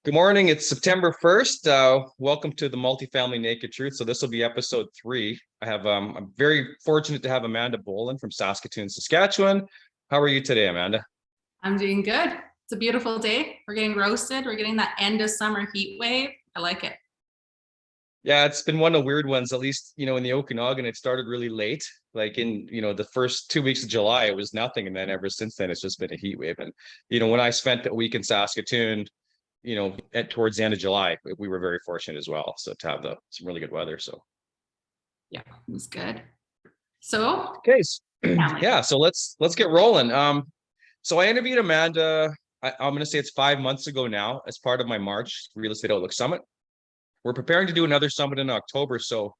Good morning. It's September 1st. Welcome to the Multifamily Naked Truth. So this will be episode 3. I'm very fortunate to have Amanda Bolon from Saskatoon, Saskatchewan. How are you today, Amanda? I'm doing good. It's a beautiful day. We're getting roasted. We're getting that end of summer heat wave. I like it. Yeah, it's been one of the weird ones, at least, in the Okanagan, it started really late. Like in, the first 2 weeks of July, it was nothing. And then ever since then, it's just been a heat wave. And, when I spent a week in Saskatoon, towards the end of July, we were very fortunate as well. So to have some really good weather. So yeah, it was good. So okay, yeah. So let's get rolling. So I interviewed Amanda. I'm going to say it's 5 months ago now, as part of my March Real Estate Outlook Summit. We're preparing to do another summit in October. So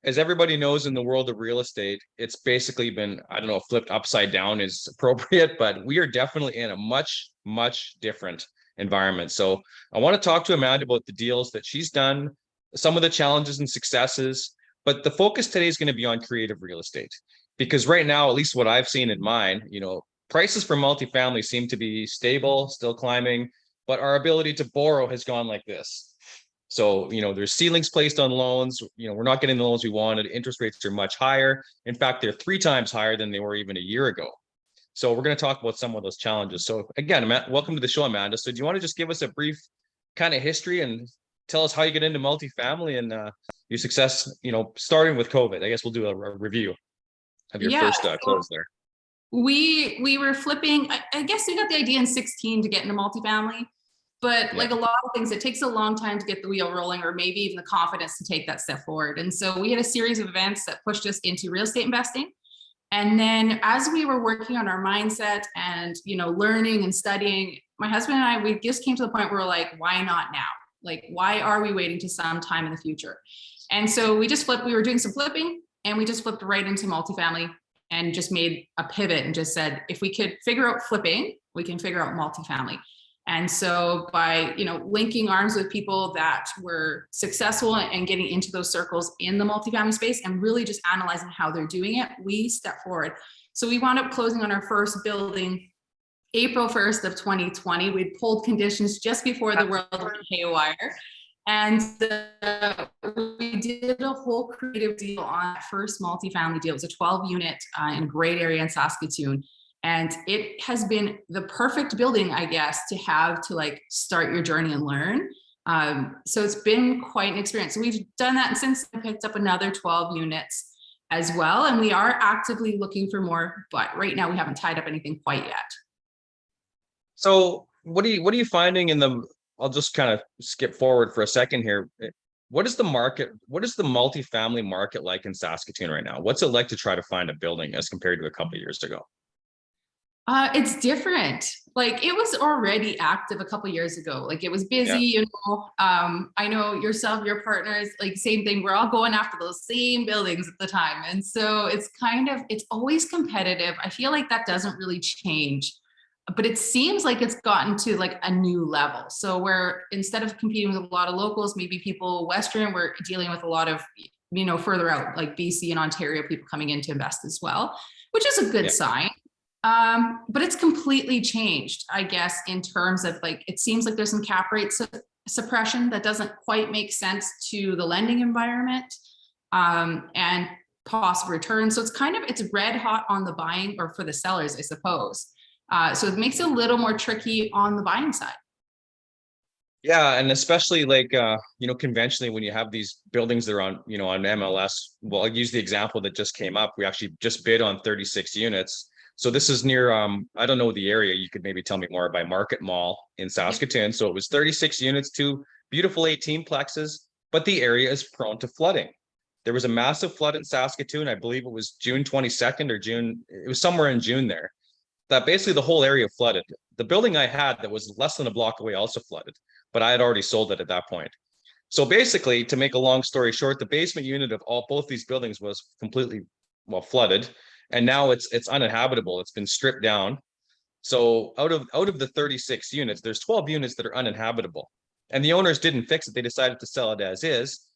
as everybody knows, in the world of real estate, it's basically been, I don't know if flipped upside down is appropriate, but we are definitely in a much, much different environment. So I want to talk to Amanda about the deals that she's done, some of the challenges and successes, but the focus today is going to be on creative real estate. Because right now, at least what I've seen in mine, prices for multifamily seem to be stable, still climbing, but our ability to borrow has gone like this. So, there's ceilings placed on loans. We're not getting the loans we wanted. Interest rates are much higher. In fact, they're 3 times higher than they were even a year ago. So we're going to talk about some of those challenges. So again, welcome to the show, Amanda. So do you want to just give us a brief kind of history and tell us how you get into multifamily and your success, starting with COVID? I guess we'll do a review of your first close there. We were flipping. I guess we got the idea in 2016 to get into multifamily. But like a lot of things, it takes a long time to get the wheel rolling, or maybe even the confidence to take that step forward. And so we had a series of events that pushed us into real estate investing. And then as we were working on our mindset and, learning and studying, my husband and I, we just came to the point where we're like, why not now? Like, why are we waiting to some time in the future? And so we just flipped. We were doing some flipping and we just flipped right into multifamily and just made a pivot and just said, if we could figure out flipping, we can figure out multifamily. And so by, linking arms with people that were successful and getting into those circles in the multifamily space and really just analyzing how they're doing it, we stepped forward. So we wound up closing on our first building April 1st of 2020. We'd pulled conditions just before the world went haywire. And we did a whole creative deal on that first multifamily deal. It was a 12 unit in a great area in Saskatoon. And it has been the perfect building, I guess, to have to start your journey and learn. So it's been quite an experience. So we've done that, and since I picked up another 12 units as well. And we are actively looking for more, but right now we haven't tied up anything quite yet. So what are you finding I'll just kind of skip forward for a second here. What is the multifamily market like in Saskatoon right now? What's it like to try to find a building as compared to a couple of years ago? It's different. It was already active a couple of years ago. It was busy, I know yourself, your partners, same thing. We're all going after those same buildings at the time. And so it's always competitive. I feel like that doesn't really change, but it seems like it's gotten to a new level. So where instead of competing with a lot of locals, maybe people Western, we're dealing with a lot of, further out, like BC and Ontario, people coming in to invest as well, which is a good sign. But it's completely changed, I guess, in terms of it seems like there's some cap rate suppression that doesn't quite make sense to the lending environment, and possible return. So it's red hot on the buying, or for the sellers, I suppose. So it makes it a little more tricky on the buying side. Yeah, and especially conventionally, when you have these buildings that are on, on MLS, well, I'll use the example that just came up. We actually just bid on 36 units. So this is near, I don't know the area. You could maybe tell me more, by Market Mall in Saskatoon. So it was 36 units, 2 beautiful 18 plexes, but the area is prone to flooding. There was a massive flood in Saskatoon. I believe it was June 22nd or June. It was somewhere in June there. That basically the whole area flooded. The building I had that was less than a block away also flooded, but I had already sold it at that point. So basically, to make a long story short, the basement unit of both these buildings was completely, flooded. And now it's uninhabitable. It's been stripped down. So out of the 36 units, there's 12 units that are uninhabitable. And the owners didn't fix it. They decided to sell it as is.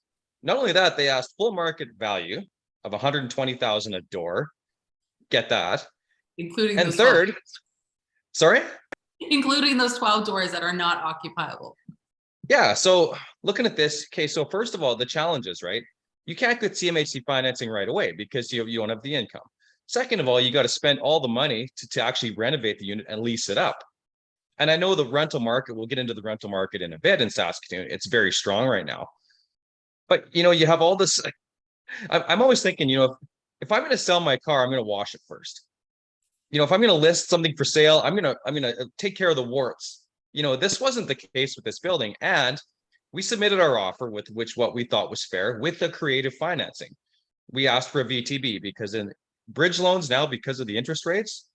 Not only that, they asked full market value of $120,000 a door. Get that. Including and third, sorry? Including those 12 doors that are not occupiable. Yeah. So looking at this, okay. So first of all, the challenges, right? You can't get CMHC financing right away because you don't have the income. Second of all, you got to spend all the money to actually renovate the unit and lease it up. And I know the rental market, we'll get into the rental market in a bit in Saskatoon. It's very strong right now. But you have all this. I'm always thinking, if I'm going to sell my car, I'm going to wash it first. If I'm going to list something for sale, I'm going to take care of the warts. This wasn't the case with this building, and we submitted our offer with what we thought was fair with the creative financing. We asked for a VTB because in bridge loans now, because of the interest rates,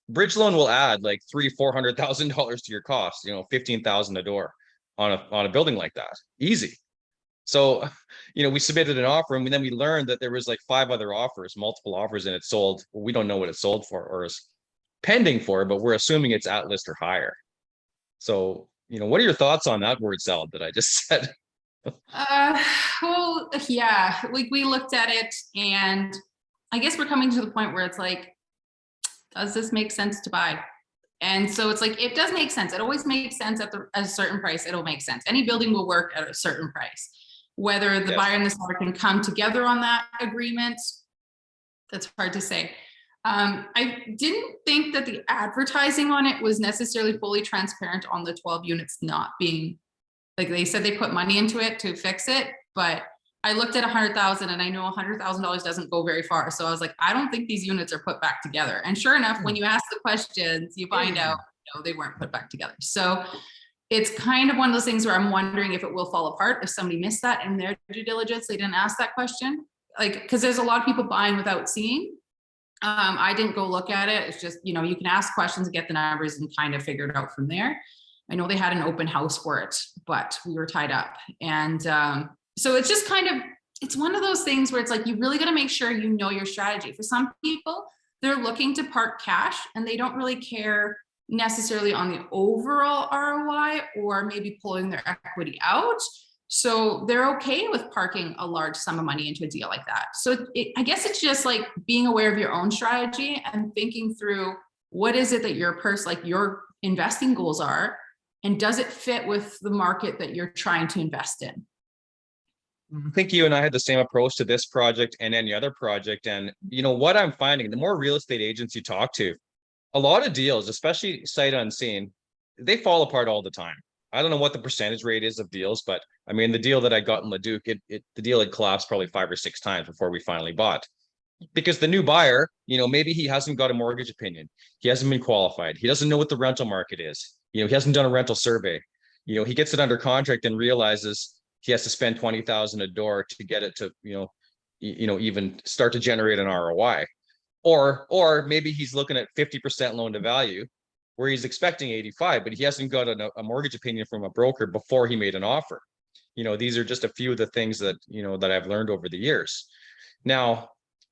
bridge loan will add like $300,000-$400,000 to your cost. $15,000 a door on a building like that, easy. So, we submitted an offer, and then we learned that there was like 5 other offers, multiple offers, and it sold. Well, we don't know what it sold for or is pending for, but we're assuming it's at list or higher. So, what are your thoughts on that word salad that I just said? Well, yeah, we looked at it, and I guess we're coming to the point where it's like, does this make sense to buy? And so it's like, it does make sense. It always makes sense at a certain price. It'll make sense. Any building will work at a certain price. Whether the buyer and the seller can come together on that agreement, that's hard to say. I didn't think that the advertising on it was necessarily fully transparent on the 12 units not being, like they said they put money into it to fix it, but I looked at 100,000 and I know $100,000 doesn't go very far. So I was like, I don't think these units are put back together. And sure enough, when you ask the questions, you find out, they weren't put back together. So it's kind of one of those things where I'm wondering if it will fall apart if somebody missed that in their due diligence. They didn't ask that question, because there's a lot of people buying without seeing. I didn't go look at it. It's just, you can ask questions and get the numbers and kind of figure it out from there. I know they had an open house for it, but we were tied up. And so it's just it's one of those things where it's like, you really got to make sure you know your strategy. For some people, they're looking to park cash and they don't really care necessarily on the overall ROI or maybe pulling their equity out. So they're okay with parking a large sum of money into a deal like that. So I guess it's just like being aware of your own strategy and thinking through what is it that your investing goals are, and does it fit with the market that you're trying to invest in? I think you and I had the same approach to this project and any other project. And what I'm finding, the more real estate agents you talk to, a lot of deals, especially sight unseen, they fall apart all the time. I don't know what the percentage rate is of deals, but I mean, the deal that I got in Leduc, the deal had collapsed probably 5 or 6 times before we finally bought. Because the new buyer, maybe he hasn't got a mortgage opinion. He hasn't been qualified. He doesn't know what the rental market is. He hasn't done a rental survey. He gets it under contract and realizes he has to spend $20,000 a door to get it to, even start to generate an ROI. Or maybe he's looking at 50% loan to value where he's expecting 85, but he hasn't got a mortgage opinion from a broker before he made an offer. These are just a few of the things that, that I've learned over the years. Now,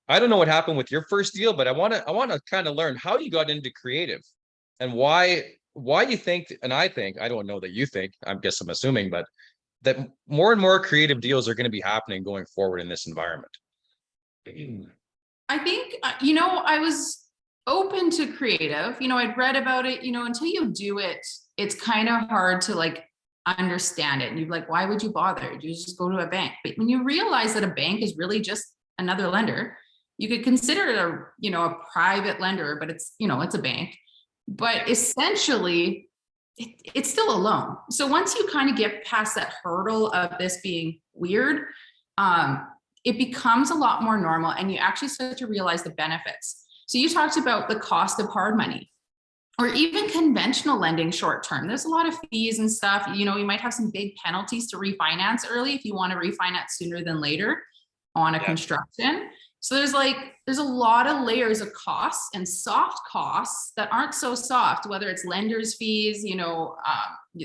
I don't know what happened with your first deal, but I want to kind of learn how you got into creative and why you think, and I don't know that you think, I guess I'm assuming, but that more and more creative deals are going to be happening going forward in this environment. I think, I was open to creative, I'd read about it, until you do it, it's kind of hard to understand it. And you're like, why would you bother? You just go to a bank. But when you realize that a bank is really just another lender, you could consider it a private lender, but it's, it's a bank, but essentially it's still a loan. So once you kind of get past that hurdle of this being weird, it becomes a lot more normal and you actually start to realize the benefits. So you talked about the cost of hard money or even conventional lending short term. There's a lot of fees and stuff. You might have some big penalties to refinance early if you want to refinance sooner than later on a construction. So there's a lot of layers of costs and soft costs that aren't so soft, whether it's lenders fees,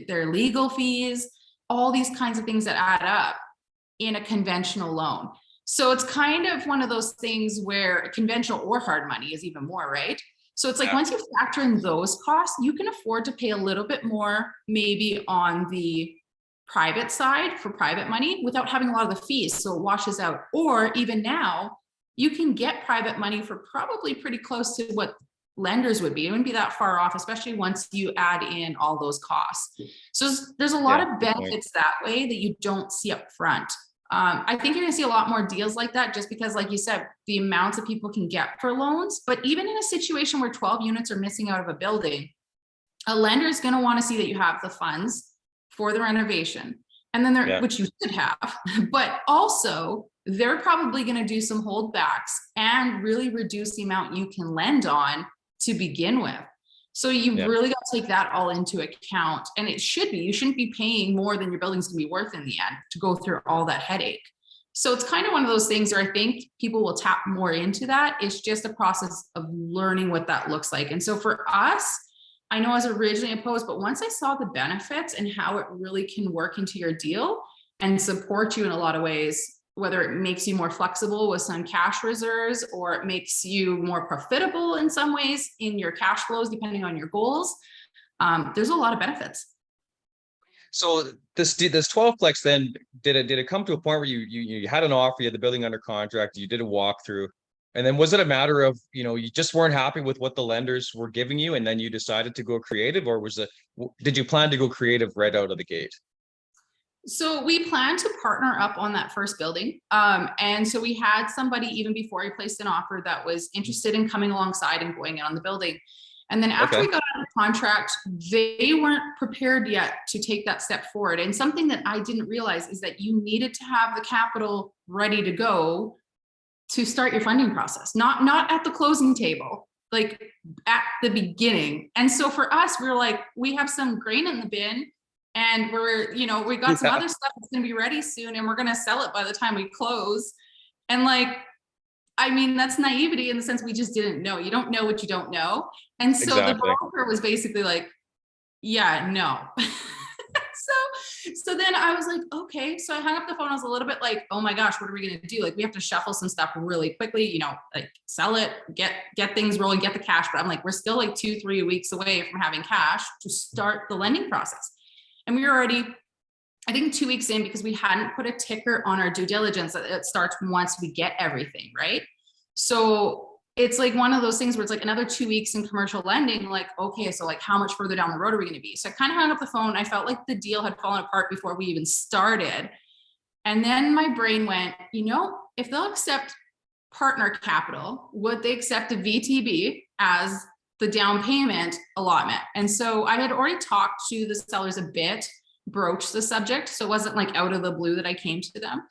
their legal fees, all these kinds of things that add up in a conventional loan. So it's kind of one of those things where conventional or hard money is even more, right? So it's once you factor in those costs, you can afford to pay a little bit more maybe on the private side for private money without having a lot of the fees. So it washes out. Or even now, you can get private money for probably pretty close to what lenders would be. It wouldn't be that far off, especially once you add in all those costs. So there's a lot of benefits that way that you don't see up front. I think you're gonna see a lot more deals like that, just because, like you said, the amounts that people can get for loans. But even in a situation where 12 units are missing out of a building, a lender is gonna wanna see that you have the funds for the renovation. And then which you should have, but also they're probably gonna do some holdbacks and really reduce the amount you can lend on to begin with. So you've really got to take that all into account. And it should be, you shouldn't be paying more than your building's gonna be worth in the end to go through all that headache. So it's kind of one of those things where I think people will tap more into that. It's just a process of learning what that looks like. And so for us, I know I was originally opposed, but once I saw the benefits and how it really can work into your deal and support you in a lot of ways, whether it makes you more flexible with some cash reserves or it makes you more profitable in some ways in your cash flows, depending on your goals, there's a lot of benefits. So this 12plex, then did it come to a point where you had an offer, you had the building under contract, you did a walkthrough, and then was it a matter of, you just weren't happy with what the lenders were giving you and then you decided to go creative, or did you plan to go creative right out of the gate? So we planned to partner up on that first building. And so we had somebody even before I placed an offer that was interested in coming alongside and going in on the building. And then after we got out of the contract, they weren't prepared yet to take that step forward. And something that I didn't realize is that you needed to have the capital ready to go to start your funding process, not at the closing table, like at the beginning. And so for us, we were like, we have some grain in the bin. And we got some other stuff that's going to be ready soon and we're going to sell it by the time we close. And that's naivety in the sense we just didn't know. You don't know what you don't know. And so the broker was basically like, yeah, no. So then I was like, okay. So I hung up the phone. I was a little bit like, oh my gosh, what are we going to do? Like, we have to shuffle some stuff really quickly, sell it, get things rolling, get the cash. But I'm like, we're still like 2-3 weeks away from having cash to start the lending process. And we were already, I think, 2 weeks in because we hadn't put a ticker on our due diligence that it starts once we get everything, right? So it's like one of those things where it's like another 2 weeks in commercial lending, like, okay, so like how much further down the road are we going to be? So I kind of hung up the phone. I felt like the deal had fallen apart before we even started. And then my brain went, if they'll accept partner capital, would they accept a VTB as the down payment allotment? And so I had already talked to the sellers a bit, broached the subject. So it wasn't like out of the blue that I came to them.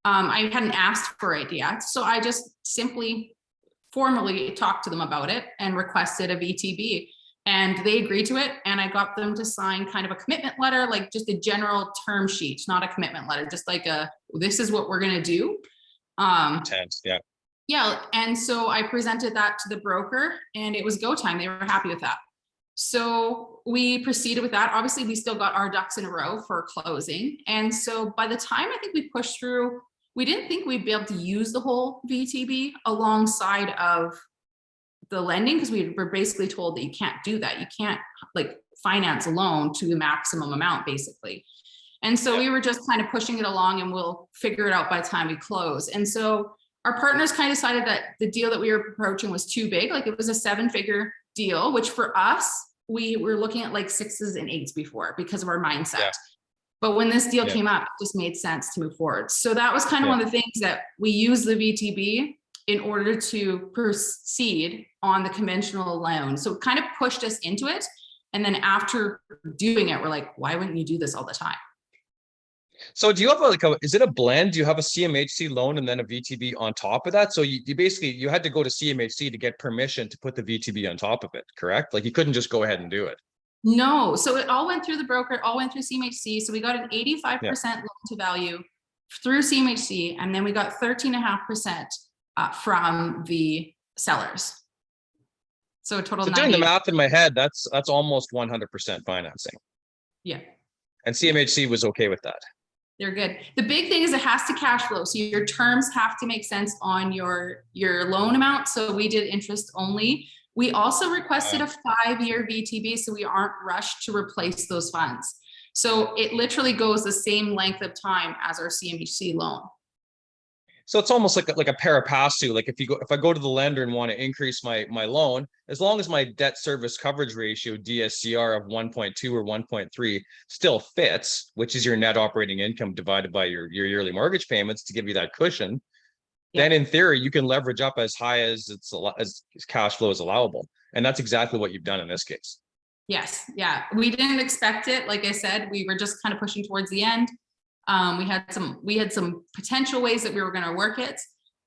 I hadn't asked for it yet. So I just simply formally talked to them about it and requested a VTB, and they agreed to it. And I got them to sign kind of a commitment letter, like just a general term sheet, not a commitment letter, just like this is what we're going to do. Yeah. And so I presented that to the broker and it was go time. They were happy with that. So we proceeded with that. Obviously, we still got our ducks in a row for closing. And so by the time I think we pushed through, we didn't think we'd be able to use the whole VTB alongside of the lending, because we were basically told that you can't do that. You can't finance a loan to the maximum amount, basically. And so we were just kind of pushing it along and we'll figure it out by the time we close. And so our partners kind of decided that the deal that we were approaching was too big. Like, it was a 7-figure deal, which for us, we were looking at like 6s and 8s before because of our mindset. But when this deal came up, it just made sense to move forward. So that was kind of one of the things that we used the VTB in order to proceed on the conventional loan. So it kind of pushed us into it. And then after doing it, we're like, why wouldn't you do this all the time? So do you have is it a blend? Do you have a CMHC loan and then a VTB on top of that? So you basically, you had to go to CMHC to get permission to put the VTB on top of it, correct? Like, you couldn't just go ahead and do it. No, so it all went through the broker, all went through CMHC. So we got an 85% loan to value through CMHC, and then we got 13.5% from the sellers. So a total. So doing the math in my head, that's almost 100% financing. Yeah. And CMHC was okay with that. They're good. The big thing is it has to cash flow. So your terms have to make sense on your loan amount. So we did interest only. We also requested a 5-year VTB, so we aren't rushed to replace those funds. So it literally goes the same length of time as our CMHC loan. So it's almost like a pari passu. Like if I go to the lender and want to increase my loan, as long as my debt service coverage ratio DSCR of 1.2 or 1.3 still fits, which is your net operating income divided by your yearly mortgage payments to give you that cushion, then in theory you can leverage up as high as as cash flow is allowable. And that's exactly what you've done in this case. Yes. Yeah. We didn't expect it. Like I said, we were just kind of pushing towards the end. We had some potential ways that we were going to work it,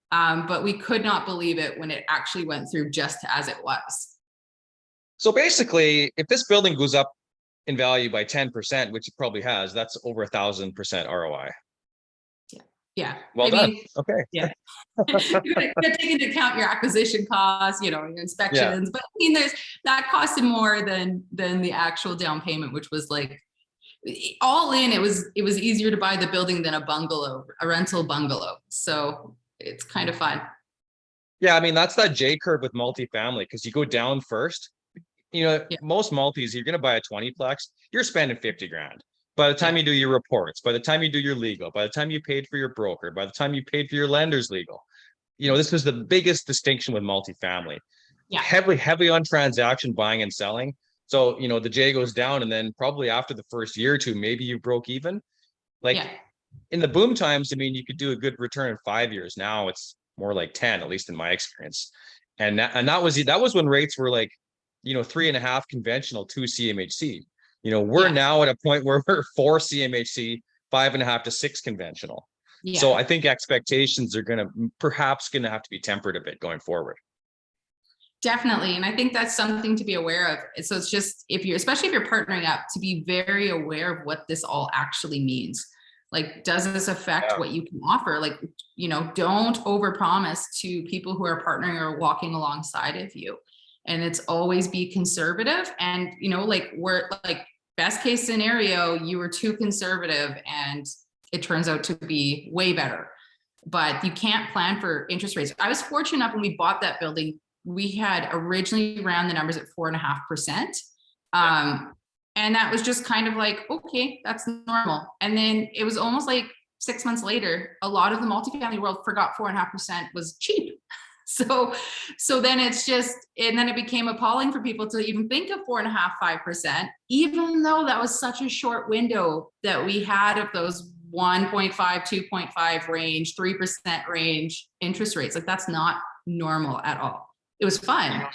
but we could not believe it when it actually went through just as it was. So basically, if this building goes up in value by 10%, which it probably has, that's over 1,000% ROI. Yeah. Well done. Okay. Yeah. You gotta take into account your acquisition costs, your inspections, but I mean, that costed more than the actual down payment, which was like, all in, it was easier to buy the building than a rental bungalow. So it's kind of fun. Yeah, I mean, that's that J curve with multifamily, because you go down first. Most multis, you're going to buy a 20-plex, you're spending 50 grand. By the time you do your reports, by the time you do your legal, by the time you paid for your broker, by the time you paid for your lender's legal, this was the biggest distinction with multifamily. Yeah. Heavily on transaction buying and selling. So, the J goes down, and then probably after the first year or two, maybe you broke even. In the boom times, I mean, you could do a good return in 5 years. Now it's more like 10, at least in my experience. And that was when rates were like, 3.5 conventional, 2 CMHC. We're now at a point where we're 4 CMHC, 5.5 to 6 conventional. Yeah. So I think expectations are perhaps going to have to be tempered a bit going forward. Definitely. And I think that's something to be aware of. So it's just, especially if you're partnering up, to be very aware of what this all actually means. Like, does this affect what you can offer? Like, don't overpromise to people who are partnering or walking alongside of you. And it's always be conservative. And, we're like, best case scenario, you were too conservative and it turns out to be way better. But you can't plan for interest rates. I was fortunate enough when we bought that building, we had originally ran the numbers at 4.5%. And that was just kind of like, okay, that's normal. And then it was almost like 6 months later, a lot of the multifamily world forgot 4.5% was cheap. So then then it became appalling for people to even think of 4.5%, 5%, even though that was such a short window that we had of those 1.5, 2.5 range, 3% range interest rates. Like, that's not normal at all. It was fun.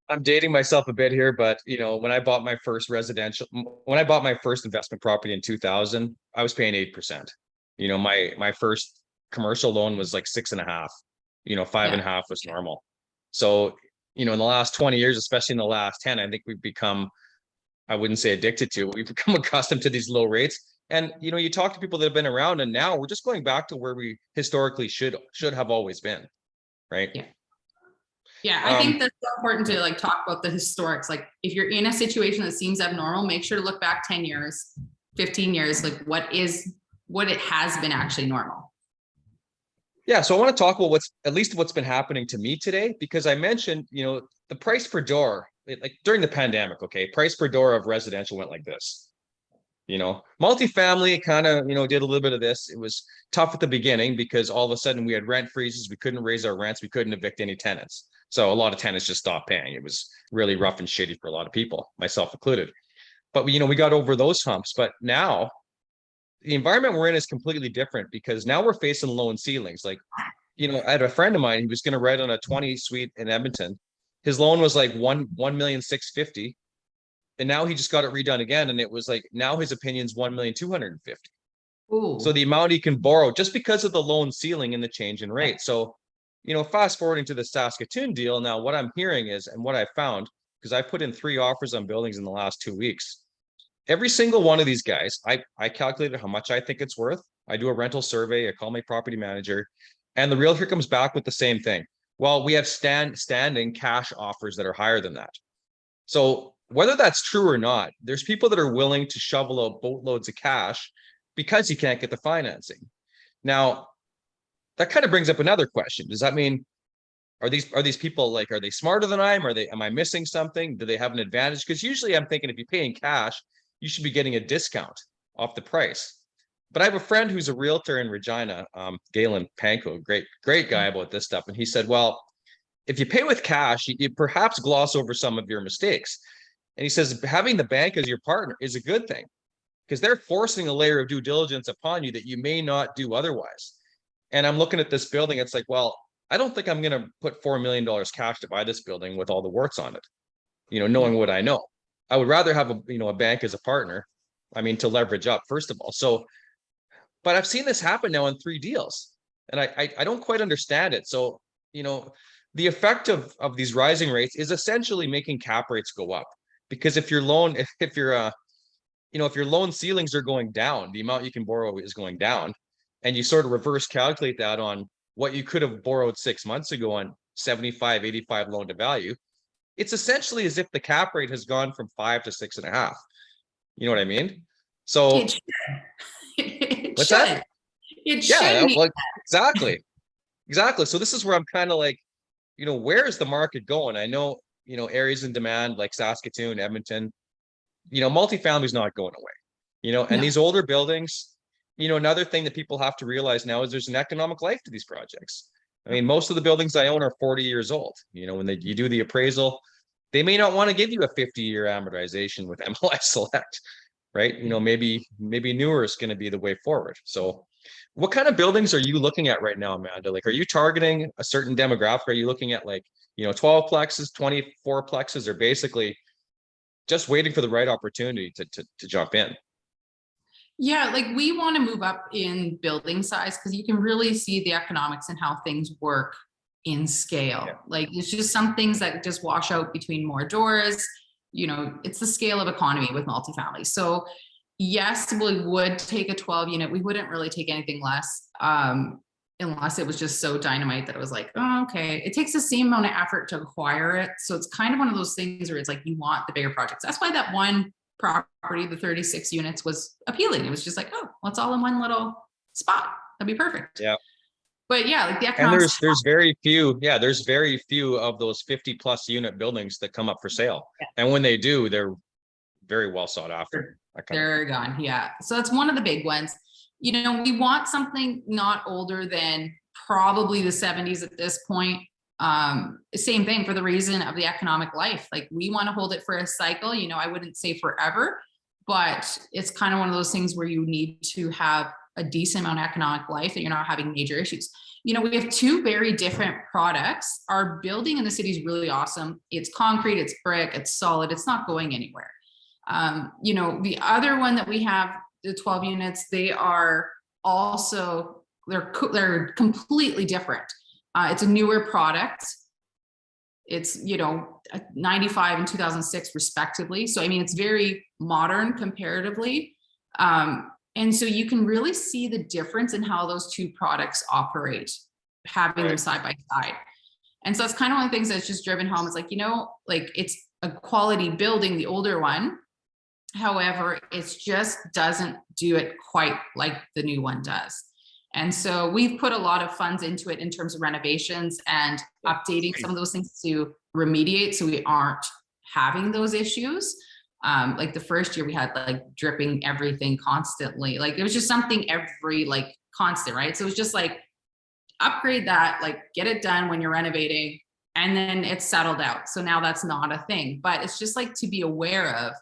I'm dating myself a bit here, but when I bought my first investment property in 2000, I was paying 8%. My first commercial loan was like 6.5. 5.5 was normal. So, in the last 20 years, especially in the last 10, I think we've become, I wouldn't say addicted to it, we've become accustomed to these low rates. And, you talk to people that have been around, and now we're just going back to where we historically should have always been. Right. Yeah. Yeah. I think that's so important to talk about the historics. Like, if you're in a situation that seems abnormal, make sure to look back 10 years, 15 years, like what it has been actually normal. Yeah, so I want to talk about what's been happening to me today, because I mentioned, the price per door, like during the pandemic, okay, price per door of residential went like this. Multifamily kind of, did a little bit of this. It was tough at the beginning because all of a sudden we had rent freezes. We couldn't raise our rents. We couldn't evict any tenants. So a lot of tenants just stopped paying. It was really rough and shitty for a lot of people, myself included. But we got over those humps. But now the environment we're in is completely different, because now we're facing loan ceilings. Like, I had a friend of mine, he was going to rent on a 20 suite in Edmonton. His loan was like 1,650,000. And now he just got it redone again. And it was like, now his opinion's 1,250,000. So the amount he can borrow, just because of the loan ceiling and the change in rate. So, fast forwarding to the Saskatoon deal. Now what I'm hearing is, and what I found, because I put in 3 offers on buildings in the last 2 weeks, every single one of these guys, I calculated how much I think it's worth. I do a rental survey. I call my property manager, and the realtor comes back with the same thing. Well, we have standing cash offers that are higher than that. So whether that's true or not, there's people that are willing to shovel out boatloads of cash because you can't get the financing. Now, that kind of brings up another question. Does that mean, are these people are they smarter than I am? Am I missing something? Do they have an advantage? Because usually I'm thinking, if you pay in cash, you should be getting a discount off the price. But I have a friend who's a realtor in Regina, Galen Panko, great guy about this stuff. And he said, well, if you pay with cash, you perhaps gloss over some of your mistakes. And he says, having the bank as your partner is a good thing because they're forcing a layer of due diligence upon you that you may not do otherwise. And I'm looking at this building. It's like, well, I don't think I'm going to put $4 million cash to buy this building with all the warts on it, knowing what I know. I would rather have a bank as a partner. I mean, to leverage up, first of all. So, but I've seen this happen now in 3 deals and I don't quite understand it. So, the effect of these rising rates is essentially making cap rates go up because if your loan ceilings are going down, the amount you can borrow is going down, and you sort of reverse calculate that on what you could have borrowed 6 months ago on 75, 85 loan to value, it's essentially as if the cap rate has gone from 5 to 6.5. You know what I mean? So It should. It what's should. that? It Yeah, should. well, exactly. So this is where I'm kind of like, where is the market going? I know, areas in demand like Saskatoon, Edmonton, multifamily is not going away, and No. these older buildings, another thing that people have to realize now is there's an economic life to these projects. I mean, most of the buildings I own are 40 years old. When you do the appraisal, they may not want to give you a 50-year amortization with MLI Select, right? Maybe newer is going to be the way forward. So what kind of buildings are you looking at right now, Amanda? Like, are you targeting a certain demographic? Are you looking at 12 plexes, 24 plexes, or basically just waiting for the right opportunity to jump in? Yeah, like we want to move up in building size because you can really see the economics and how things work in scale. Yeah. Like it's just some things that just wash out between more doors. It's the scale of economy with multifamily. So yes, we would take a 12 unit. We wouldn't really take anything less unless it was just so dynamite that it was like, oh, okay. It takes the same amount of effort to acquire it. So it's kind of one of those things where it's like you want the bigger projects. That's why that one property, the 36 units, was appealing. It was just like, oh, well, it's all in one little spot. That'd be perfect. Yeah. But yeah, like the And economics. there's very few of those 50+ unit buildings that come up for sale. Yeah. And when they do, they're very well sought after. They're gone. Yeah. So that's one of the big ones. We want something not older than probably the 70s at this point. Same thing for the reason of the economic life. Like we want to hold it for a cycle. I wouldn't say forever, but it's kind of one of those things where you need to have a decent amount of economic life that you're not having major issues. We have 2 very different products. Our building in the city is really awesome. It's concrete, it's brick, it's solid, it's not going anywhere. The other one that we have, the 12 units, they are also, they're completely different. It's a newer product. It's, 95 and 2006 respectively. So, I mean, it's very modern comparatively. And so you can really see the difference in how those 2 products operate, having them side by side. And so it's kind of one of the things that's just driven home. It's like, it's a quality building, the older one. However, it just doesn't do it quite like the new one does. And so we've put a lot of funds into it in terms of renovations and updating some of those things to remediate so we aren't having those issues. Like the first year we had like dripping everything constantly. Like it was just something every constant, right? So it was just like upgrade that, get it done when you're renovating, and then it's settled out. So now that's not a thing, but it's just to be aware of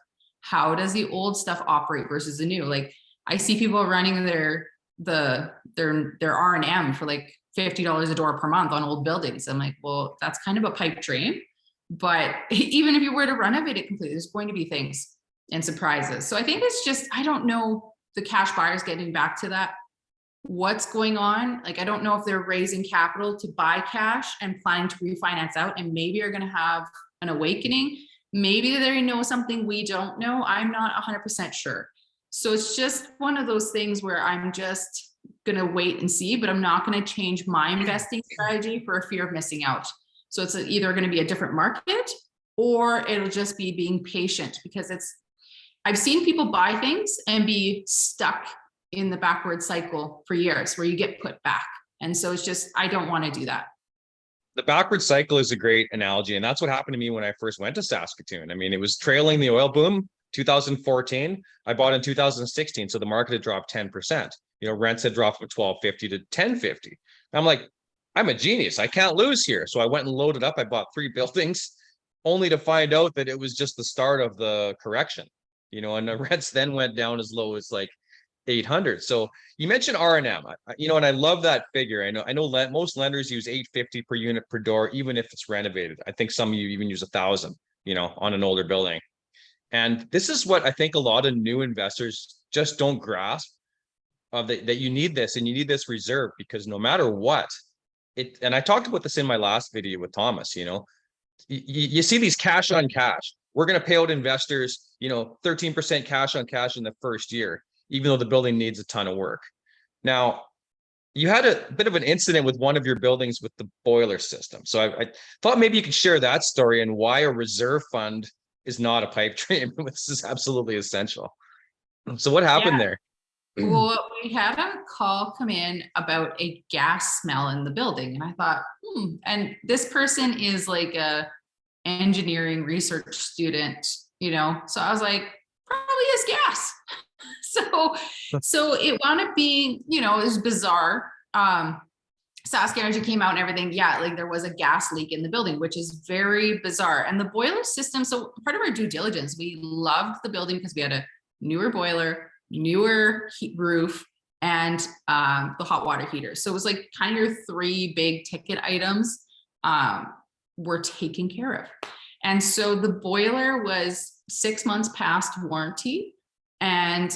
how does the old stuff operate versus the new. Like I see people running their R&M for $50 a door per month on old buildings. I'm like, well, that's kind of a pipe dream. But even if you were to renovate it completely, there's going to be things and surprises. So I think it's just, I don't know, the cash buyers getting back to that. What's going on? I don't know if they're raising capital to buy cash and planning to refinance out, and maybe are going to have an awakening. Maybe they know something we don't know. I'm not 100% sure. So it's just one of those things where I'm just going to wait and see, but I'm not going to change my investing strategy for a fear of missing out. So it's either going to be a different market or it'll just be being patient, because I've seen people buy things and be stuck in the backward cycle for years where you get put back. And so it's just, I don't want to do that. The backward cycle is a great analogy. And that's what happened to me when I first went to Saskatoon. I mean, it was trailing the oil boom. 2014, I bought in 2016. So the market had dropped 10%. Rents had dropped from 1250 to 1050. I'm like, I'm a genius. I can't lose here. So I went and loaded up. I bought 3 buildings only to find out that it was just the start of the correction, and the rents then went down as low as like 800. So you mentioned R&M, and I love that figure. I know most lenders use 850 per unit per door, even if it's renovated. I think some of you even use 1,000, on an older building. And this is what I think a lot of new investors just don't grasp, that you need this, and you need this reserve, because no matter what, and I talked about this in my last video with Thomas, you see these cash on cash. We're going to pay out investors, 13% cash on cash in the first year, even though the building needs a ton of work. Now, you had a bit of an incident with one of your buildings with the boiler system. So I thought maybe you could share that story and why a reserve fund is not a pipe dream. This is absolutely essential. So what happened there? Well, we had a call come in about a gas smell in the building, and I thought, and this person is like a engineering research student, so I was like, probably is gas. So it wound up being, it was bizarre. Sask Energy came out and everything. Yeah, like there was a gas leak in the building, which is very bizarre. And the boiler system, so part of our due diligence, we loved the building because we had a newer boiler, newer roof, and the hot water heater. So it was like kind of your 3 big ticket items were taken care of. And so the boiler was 6 months past warranty, and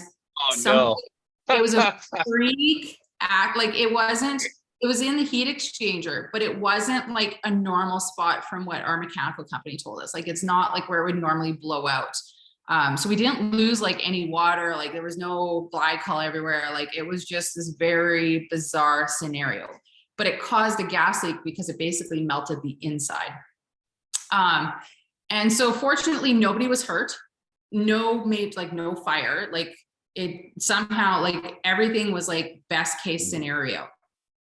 it was a freak act. Like it was in the heat exchanger, but it wasn't like a normal spot from what our mechanical company told us. Like it's not like where it would normally blow out. So we didn't lose like any water, like there was no glycol everywhere. Like it was just this very bizarre scenario, but it caused a gas leak because it basically melted the inside. And so fortunately nobody was hurt, no fire, like it somehow, like everything was like best case scenario,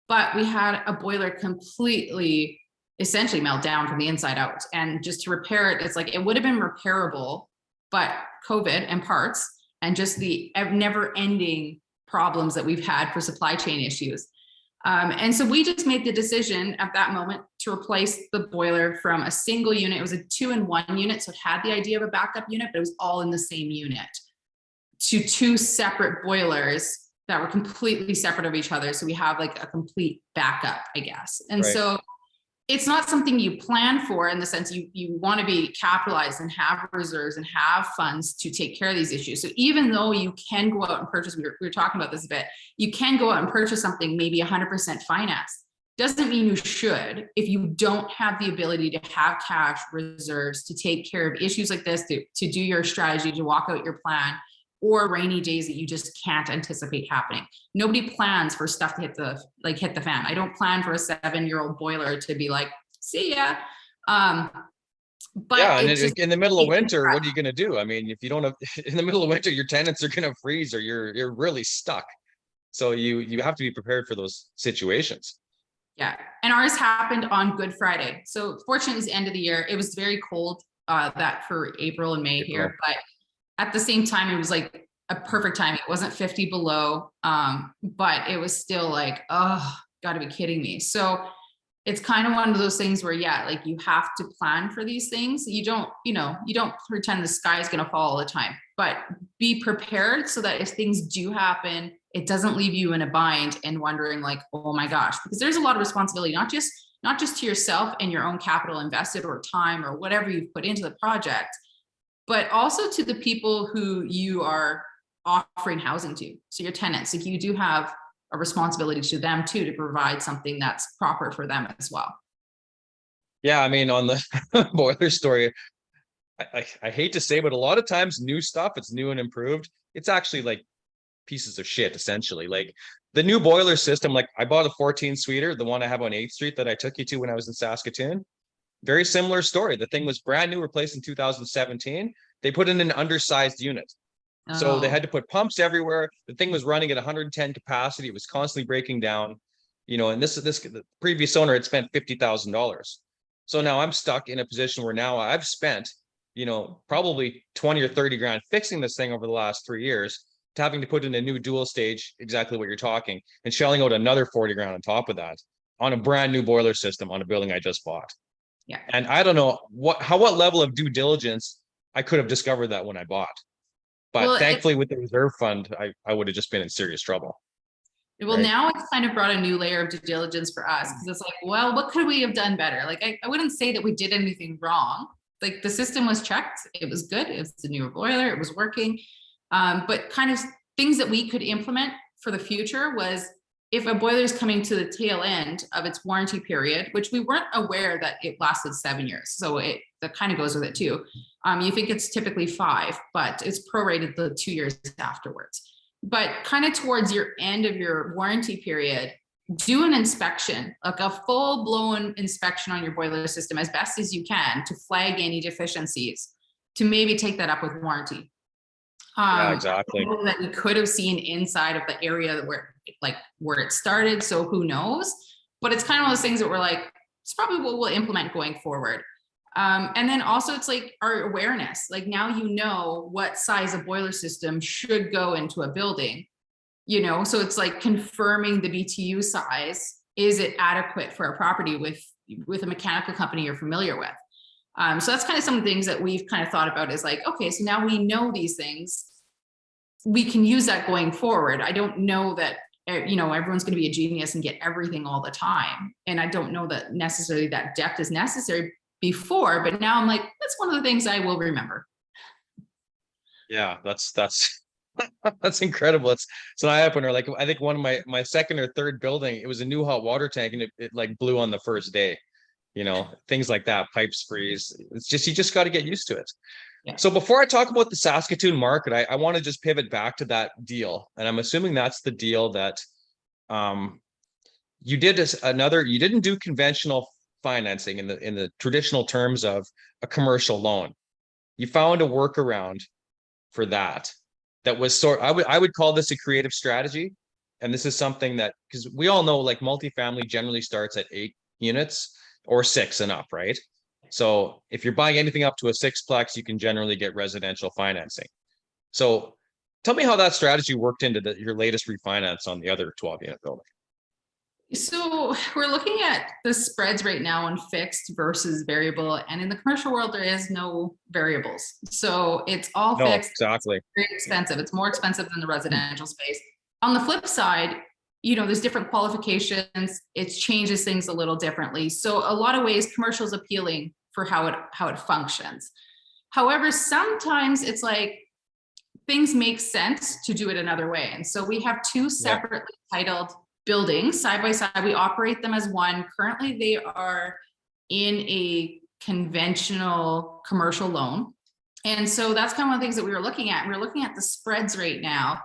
but we had a boiler completely essentially melt down from the inside out. And just to repair it, it's like, it would have been repairable, but COVID and parts and just the never ending problems that we've had for supply chain issues. And so we just made the decision at that moment to replace the boiler from a single unit. It was a 2-in-1 unit. So it had the idea of a backup unit, but it was all in the same unit, to 2 separate boilers that were completely separate of each other. So we have like a complete backup, I guess. And Right. So it's not something you plan for, in the sense you want to be capitalized and have reserves and have funds to take care of these issues. So even though you can go out and purchase, we were talking about this a bit, you can go out and purchase something maybe 100% financed. Doesn't mean you should, if you don't have the ability to have cash reserves to take care of issues like this, to do your strategy, to walk out your plan, or rainy days that you just can't anticipate happening. Nobody plans for stuff to hit the fan. I don't plan for a 7-year-old boiler to be like, see ya. But yeah, and in the middle of winter, what are you going to do? I mean, if you don't have, in the middle of winter, your tenants are going to freeze, or you're really stuck. So you have to be prepared for those situations. Yeah, and ours happened on Good Friday. So fortunately, it's the end of the year. It was very cold that for April and May here, but at the same time, it was like a perfect time. It wasn't 50 below, but it was still like, oh, gotta be kidding me. So it's kind of one of those things where, yeah, like you have to plan for these things. You don't pretend the sky is going to fall all the time, but be prepared so that if things do happen, it doesn't leave you in a bind and wondering like, oh my gosh, because there's a lot of responsibility, not just to yourself and your own capital invested or time or whatever you've put into the project, but also to the people who you are offering housing to. So your tenants, like you do have a responsibility to them too, to provide something that's proper for them as well. Yeah, I mean, on the boiler story, I hate to say, but a lot of times new stuff, it's new and improved, it's actually like pieces of shit, essentially. Like the new boiler system, like I bought a 14 suiter, the one I have on 8th Street that I took you to when I was in Saskatoon. Very similar story. The thing was brand new, replaced in 2017. They put in an undersized unit. So they had to put pumps everywhere. The thing was running at 110 capacity. It was constantly breaking down, and the previous owner had spent $50,000. So now I'm stuck in a position where now I've spent, probably 20 or 30 grand fixing this thing over the last 3 years, to having to put in a new dual stage, exactly what you're talking, and shelling out another 40 grand on top of that on a brand new boiler system on a building I just bought. Yeah. And I don't know what level of due diligence I could have discovered that when I bought. But thankfully with the reserve fund, I would have just been in serious trouble. Well, right? Now it's kind of brought a new layer of due diligence for us, because it's like, well, what could we have done better? Like, I wouldn't say that we did anything wrong. Like, the system was checked. It was good. It was the newer boiler. It was working. But kind of things that we could implement for the future was, if a boiler is coming to the tail end of its warranty period, which we weren't aware that it lasted 7 years. So that kind of goes with it too. You think it's typically 5, but it's prorated the 2 years afterwards. But kind of towards your end of your warranty period, do an inspection, like a full blown inspection on your boiler system as best as you can, to flag any deficiencies, to maybe take that up with warranty. Yeah, exactly. That we could have seen inside of the area where it started. So who knows? But it's kind of one of those things that we're like, it's probably what we'll implement going forward. And then also it's like our awareness, like now you know what size of boiler system should go into a building, so it's like confirming the BTU size. Is it adequate for a property with a mechanical company you're familiar with? So that's kind of some of the things that we've kind of thought about, is like, okay, so now we know these things. We can use that going forward. I don't know that, everyone's going to be a genius and get everything all the time. And I don't know that necessarily that depth is necessary before, but now I'm like, that's one of the things I will remember. Yeah, that's that's incredible. It's an eye opener. Like, I think one of my second or third building, it was a new hot water tank, and it like blew on the first day. Things like that, pipes freeze. It's just, you just got to get used to it. Yeah. So before I talk about the Saskatoon market, I want to just pivot back to that deal. And I'm assuming that's the deal that you didn't do conventional financing in the traditional terms of a commercial loan. You found a workaround for that was I would call this a creative strategy. And this is something that, because we all know, like, multifamily generally starts at 8 units or 6 and up, right? So if you're buying anything up to a 6-plex, you can generally get residential financing. So tell me how that strategy worked into your latest refinance on the other 12-unit building. So we're looking at the spreads right now on fixed versus variable. And in the commercial world, there is no variables. So it's all fixed. Exactly. It's very expensive. It's more expensive than the residential space. On the flip side, there's different qualifications. It changes things a little differently. So a lot of ways, commercial is appealing for how it functions. However, sometimes it's like things make sense to do it another way. And so we have 2 separately titled buildings side by side. We operate them as one. Currently, they are in a conventional commercial loan. And so that's kind of one of the things that we were looking at. We're looking at the spreads right now.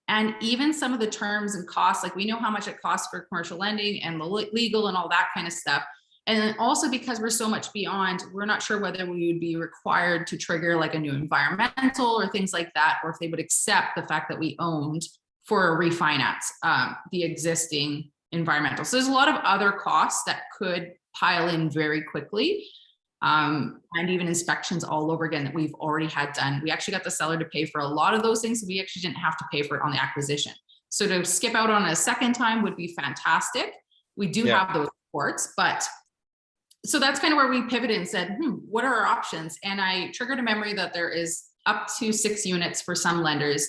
And even some of the terms and costs, like, we know how much it costs for commercial lending and the legal and all that kind of stuff. And then also, because we're so much beyond, we're not sure whether we would be required to trigger like a new environmental or things like that, or if they would accept the fact that we owned for a refinance the existing environmental. So there's a lot of other costs that could pile in very quickly. And even inspections all over again that we've already had done. We actually got the seller to pay for a lot of those things. So we actually didn't have to pay for it on the acquisition. So to skip out on a second time would be fantastic. We do have those reports, but so that's kind of where we pivoted and said, what are our options? And I triggered a memory that there is up to 6 units for some lenders.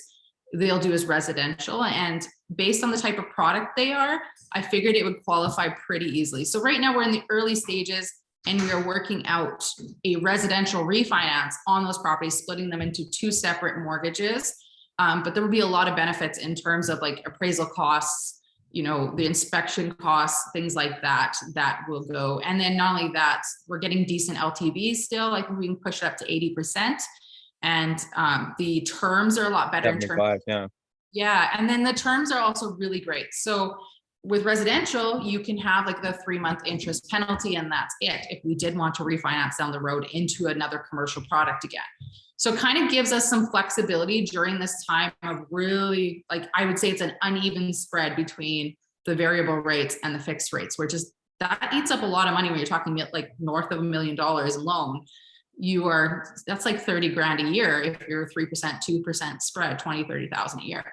They'll do as residential, and based on the type of product they are, I figured it would qualify pretty easily. So right now we're in the early stages, and we are working out a residential refinance on those properties, splitting them into 2 separate mortgages. But there will be a lot of benefits in terms of like appraisal costs, the inspection costs, things like that will go. And then not only that, we're getting decent LTVs still. I think we can push it up to 80%. And the terms are a lot better. 75, yeah. And then the terms are also really great. So with residential, you can have like the 3-month interest penalty, and that's it if we did want to refinance down the road into another commercial product again. So it kind of gives us some flexibility during this time of really, like, I would say it's an uneven spread between the variable rates and the fixed rates, which is, that eats up a lot of money when you're talking like north of $1 million in loan. that's like 30 grand a year. If you're 3%, 2% spread, 20, 30,000 a year.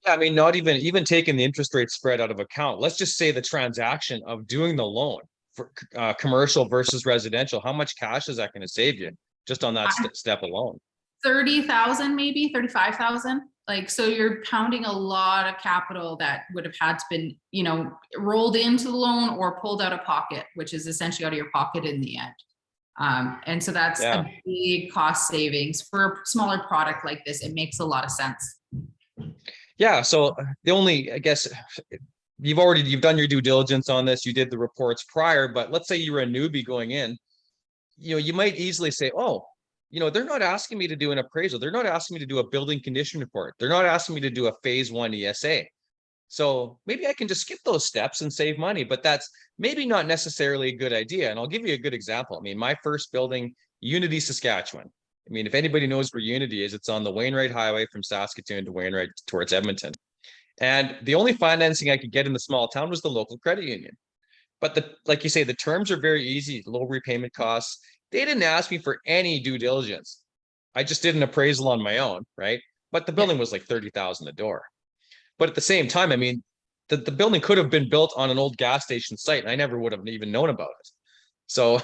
Yeah, I mean, not even taking the interest rate spread out of account. Let's just say the transaction of doing the loan for commercial versus residential. How much cash is that going to save you just on that step alone? 30,000, maybe 35,000. Like, so you're pounding a lot of capital that would have had to been, rolled into the loan or pulled out of pocket, which is essentially out of your pocket in the end. And so that's a big cost savings for a smaller product like this. It makes a lot of sense. Yeah. So I guess you've done your due diligence on this. You did the reports prior, but let's say you were a newbie going in, you might easily say, oh, they're not asking me to do an appraisal. They're not asking me to do a building condition report. They're not asking me to do a phase 1 ESA. So maybe I can just skip those steps and save money, but that's maybe not necessarily a good idea. And I'll give you a good example. I mean, my first building, Unity, Saskatchewan. I mean, if anybody knows where Unity is, it's on the Wainwright Highway from Saskatoon to Wainwright towards Edmonton. And the only financing I could get in the small town was the local credit union. But like you say, the terms are very easy, low repayment costs. They didn't ask me for any due diligence. I just did an appraisal on my own, right? But the building was like 30,000 a door. But at the same time, I mean, the building could have been built on an old gas station site, and I never would have even known about it. So,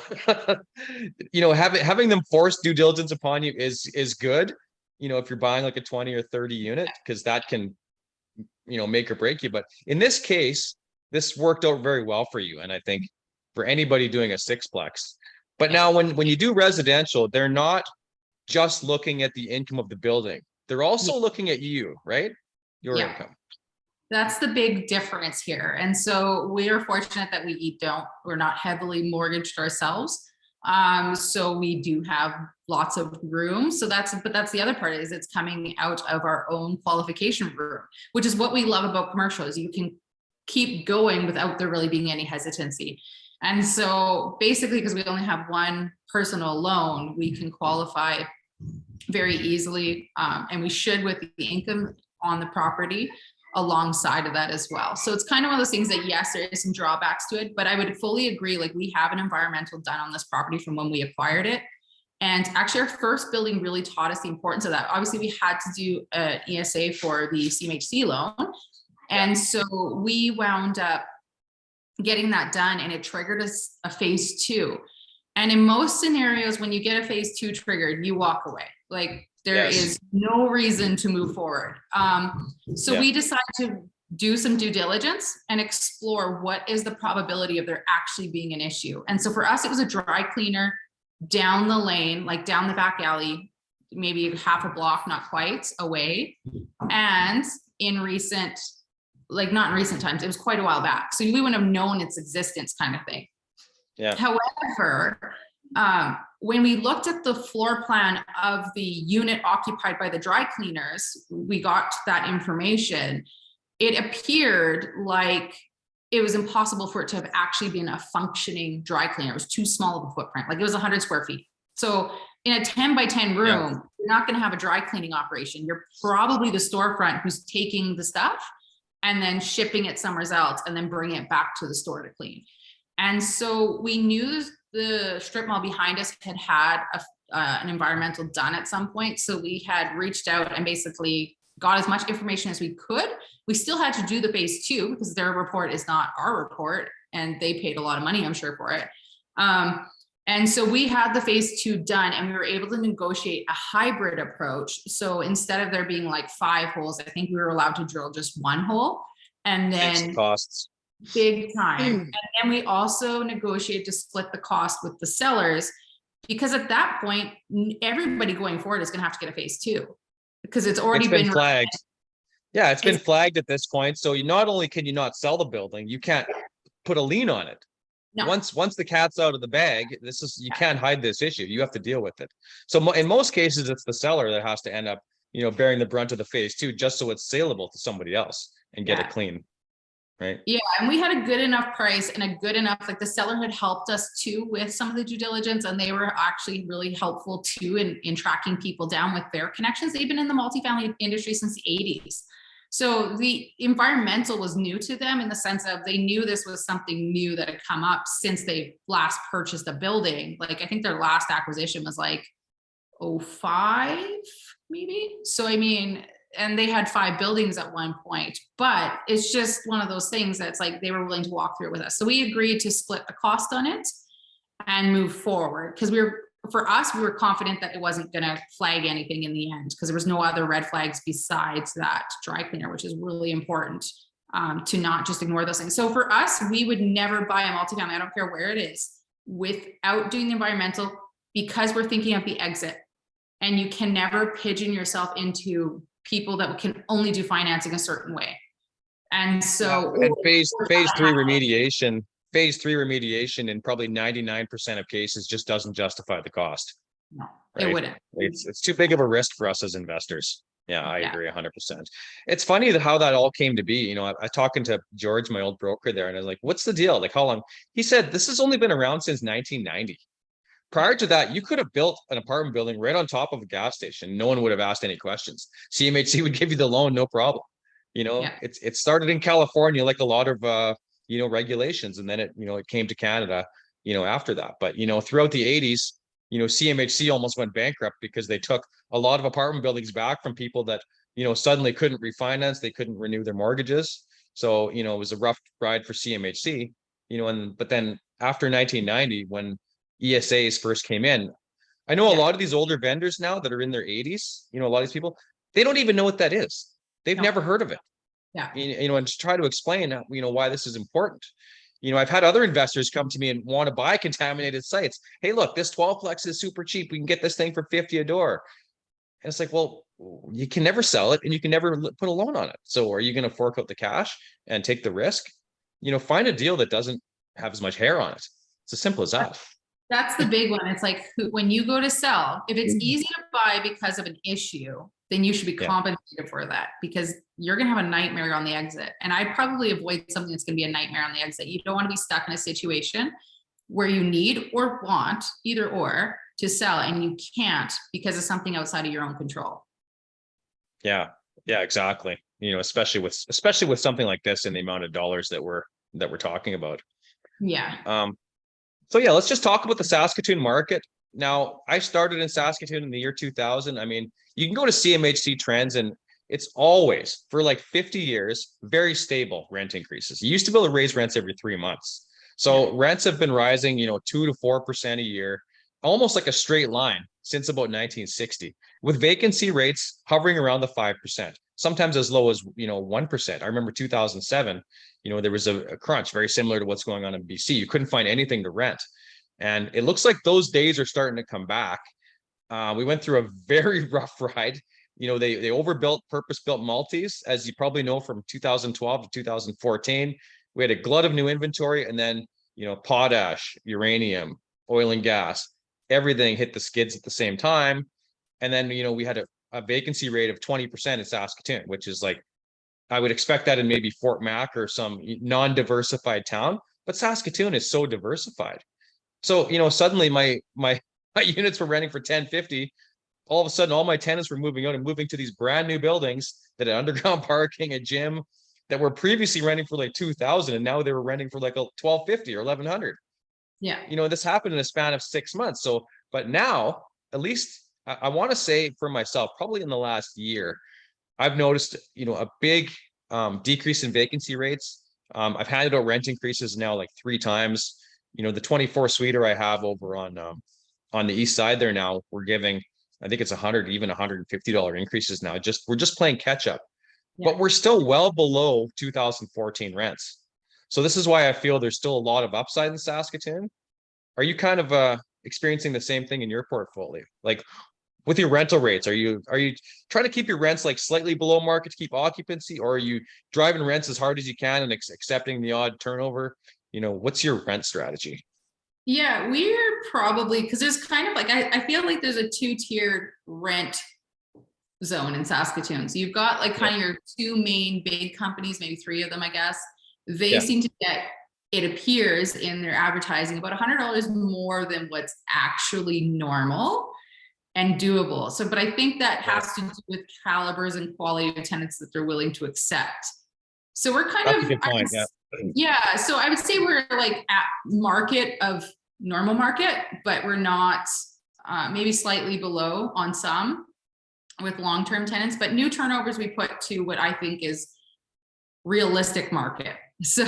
having them force due diligence upon you is good. If you're buying like a 20 or 30 unit, because that can, make or break you. But in this case, this worked out very well for you, and I think for anybody doing a sixplex. But now, when you do residential, they're not just looking at the income of the building; they're also looking at you, right? Your income. That's the big difference here. And so we are fortunate that we're not heavily mortgaged ourselves. So we do have lots of room. So that's the other part, is it's coming out of our own qualification room, which is what we love about commercial, is you can keep going without there really being any hesitancy. And so basically, because we only have one personal loan, we can qualify very easily. And we should, with the income on the property alongside of that as well. So it's kind of one of those things that, yes, there is some drawbacks to it, but I would fully agree. Like, we have an environmental done on this property from when we acquired it. And actually our first building really taught us the importance of that. Obviously we had to do an ESA for the CMHC loan. And so we wound up getting that done, and it triggered us a phase 2. And in most scenarios, when you get a phase 2 triggered, you walk away. Like, there is no reason to move forward. So we decided to do some due diligence and explore what is the probability of there actually being an issue. And so for us, it was a dry cleaner down the lane, like down the back alley, maybe half a block, not quite away. And not in recent times, it was quite a while back. So we wouldn't have known its existence, kind of thing. Yeah. However, when we looked at the floor plan of the unit occupied by the dry cleaners, we got that information. It appeared like it was impossible for it to have actually been a functioning dry cleaner. It was too small of a footprint. Like, it was 100 square feet. So in a 10 by 10 room, you're not going to have a dry cleaning operation. You're probably the storefront who's taking the stuff and then shipping it somewhere else and then bringing it back to the store to clean. And so we knew the strip mall behind us had an environmental done at some point. So we had reached out and basically got as much information as we could. We still had to do the phase 2 because their report is not our report, and they paid a lot of money, I'm sure, for it. And so we had the phase 2 done, and we were able to negotiate a hybrid approach. So instead of there being like 5 holes, I think we were allowed to drill just 1 hole, and then costs. Big time. And then we also negotiated to split the cost with the sellers, because at that point, everybody going forward is going to have to get a phase 2 because it's already been flagged. Yeah, it's been flagged at this point. So not only can you not sell the building, you can't put a lien on it. No. Once the cat's out of the bag, you can't hide this issue. You have to deal with it. So in most cases, it's the seller that has to end up, bearing the brunt of the phase 2, just so it's saleable to somebody else and get it clean. Right. Yeah. And we had a good enough price and a good enough, like, the seller had helped us too with some of the due diligence, and they were actually really helpful too in tracking people down with their connections. They've been in the multifamily industry since the 80s. So the environmental was new to them in the sense of they knew this was something new that had come up since they last purchased a building. Like I think their last acquisition was like 05 maybe. So I mean, and they had 5 buildings at one point, but it's just one of those things that's like they were willing to walk through it with us. So we agreed to split the cost on it and move forward because for us, we were confident that it wasn't going to flag anything in the end because there was no other red flags besides that dry cleaner, which is really important to not just ignore those things. So for us, we would never buy a multifamily, I don't care where it is, without doing the environmental because we're thinking of the exit. And you can never pigeon yourself into people that can only do financing a certain way. And so and phase three remediation in probably 99% of cases just doesn't justify the cost. No, right? It wouldn't. It's too big of a risk for us as investors. Yeah, I agree 100%. It's funny how that all came to be. You know, I talking to George, my old broker there, and I was like, what's the deal? Like how long? He said, this has only been around since 1990. Prior to that, you could have built an apartment building right on top of a gas station. No one would have asked any questions. CMHC would give you the loan, no problem. You know, it started in California, like a lot of regulations, and then it came to Canada, after that. But throughout the 80s, CMHC almost went bankrupt because they took a lot of apartment buildings back from people that suddenly couldn't refinance, they couldn't renew their mortgages. So it was a rough ride for CMHC. But then after 1990, when ESAs first came in, I know a lot of these older vendors now that are in their 80s, a lot of these people, they don't even know what that is. They've never heard of it. Yeah. And to try to explain, why this is important. I've had other investors come to me and want to buy contaminated sites. Hey, look, this 12-plex is super cheap. We can get this thing for $50 a door. And it's like, well, you can never sell it and you can never put a loan on it. So are you going to fork out the cash and take the risk? Find a deal that doesn't have as much hair on it. It's as simple as that. That's the big one. It's like when you go to sell, if it's easy to buy because of an issue, then you should be compensated for that because you're going to have a nightmare on the exit. And I'd probably avoid something that's going to be a nightmare on the exit. You don't want to be stuck in a situation where you need or want either or to sell and you can't because of something outside of your own control. Yeah, exactly. Especially with something like this and the amount of dollars that we're talking about. Yeah. So yeah, let's just talk about the Saskatoon market. Now, I started in Saskatoon in the year 2000. I mean, you can go to CMHC trends and it's always, for like 50 years, very stable rent increases. You used to be able to raise rents every 3 months. So rents have been rising, 2 to 4% a year, almost like a straight line since about 1960, with vacancy rates hovering around the 5%, sometimes as low as, 1%. I remember 2007, there was a crunch very similar to what's going on in BC. You couldn't find anything to rent. And it looks like those days are starting to come back. We went through a very rough ride. They overbuilt purpose-built multis, as you probably know, from 2012 to 2014. We had a glut of new inventory, and then, potash, uranium, oil and gas, everything hit the skids at the same time. And then, we had a vacancy rate of 20% in Saskatoon, which is like, I would expect that in maybe Fort Mac or some non-diversified town, but Saskatoon is so diversified. So, suddenly my units were renting for $10.50. All of a sudden, all my tenants were moving out and moving to these brand new buildings that had underground parking, a gym, that were previously renting for like $2,000, and now they were renting for like $1,250 or $1,100. Yeah. This happened in a span of 6 months. So, but now, at least I want to say for myself, probably in the last year, I've noticed, a big decrease in vacancy rates. I've handed out rent increases now like 3 times. The 24 suiter I have over on the east side there now, we're giving, I think it's $100, even $150 increases now. We're just playing catch up, but we're still well below 2014 rents. So this is why I feel there's still a lot of upside in Saskatoon. Are you kind of experiencing the same thing in your portfolio? Like with your rental rates, are you trying to keep your rents like slightly below market to keep occupancy, or are you driving rents as hard as you can and accepting the odd turnover? What's your rent strategy? Yeah, we're probably, because there's kind of like, I feel like there's a 2-tiered rent zone in Saskatoon. So you've got like kind of your 2 main big companies, maybe 3 of them, I guess. They seem to get, it appears in their advertising, about $100 more than what's actually normal. and doable. So, but I think that has to do with calibers and quality of tenants that they're willing to accept. So we're kind That's a of, good point. Yeah. yeah. So I would say we're like at market of normal market, but we're not, maybe slightly below on some with long-term tenants, but new turnovers we put to what I think is realistic market. So,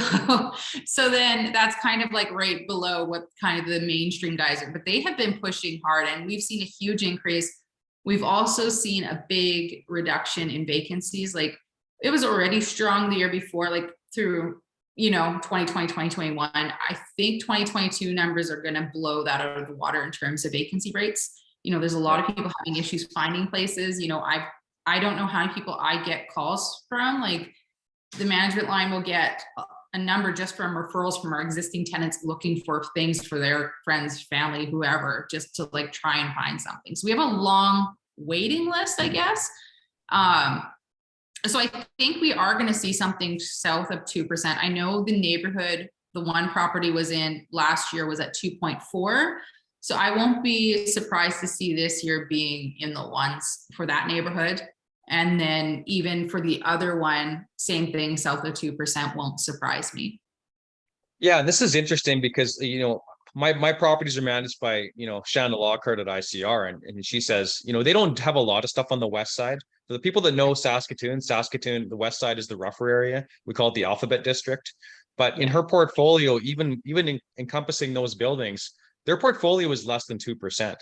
so then that's kind of like right below what kind of the mainstream guys are, but they have been pushing hard and we've seen a huge increase. We've also seen a big reduction in vacancies. Like it was already strong the year before, like through, 2020, 2021. I think 2022 numbers are going to blow that out of the water in terms of vacancy rates. There's a lot of people having issues finding places. I don't know how many people I get calls from, like the management line will get a number just from referrals from our existing tenants looking for things for their friends, family, whoever, just to like try and find something. So we have a long waiting list, I guess. So I think we are going to see something south of 2%. I know the neighborhood, the one property was in last year was at 2.4. So I won't be surprised to see this year being in the ones for that neighborhood. And then even for the other one, same thing, south of 2% won't surprise me. Yeah, this is interesting because, my properties are managed by, Shannon Lockhart at ICR. And she says, they don't have a lot of stuff on the west side. For the people that know Saskatoon, the west side is the rougher area. We call it the Alphabet District. But in her portfolio, even encompassing those buildings, their portfolio is less than 2%.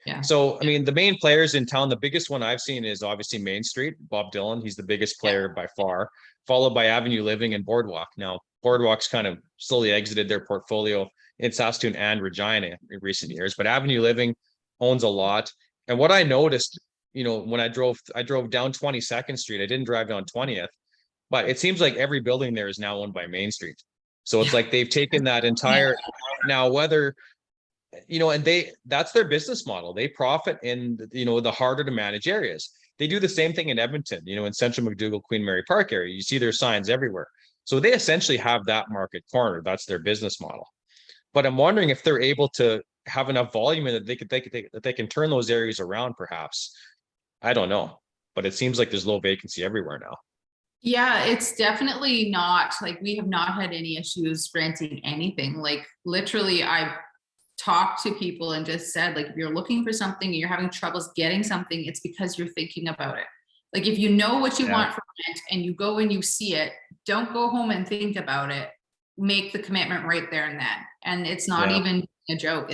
Yeah. So, I mean, the main players in town, the biggest one I've seen is obviously Main Street, Bob Dylan. He's the biggest player by far, followed by Avenue Living and Boardwalk. Now, Boardwalk's kind of slowly exited their portfolio in Saskatoon and Regina in recent years, but Avenue Living owns a lot. And what I noticed, when I drove down 22nd Street, I didn't drive down 20th, but it seems like every building there is now owned by Main Street. So it's like they've taken that entire, now whether, and that's their business model. They profit in, the harder to manage areas. They do the same thing in Edmonton, in Central McDougall, Queen Mary Park area. You see their signs everywhere. So they essentially have that market cornered. That's their business model. But I'm wondering if they're able to have enough volume in that they can turn those areas around, perhaps. I don't know, but it seems like there's low vacancy everywhere now. Yeah, it's definitely not like we have not had any issues renting anything. Like literally, I've talked to people and just said, like, if you're looking for something and you're having troubles getting something, it's because you're thinking about it. Like if you know what you want for rent and you go and you see it, don't go home and think about it. Make the commitment right there and then. And it's not even a joke.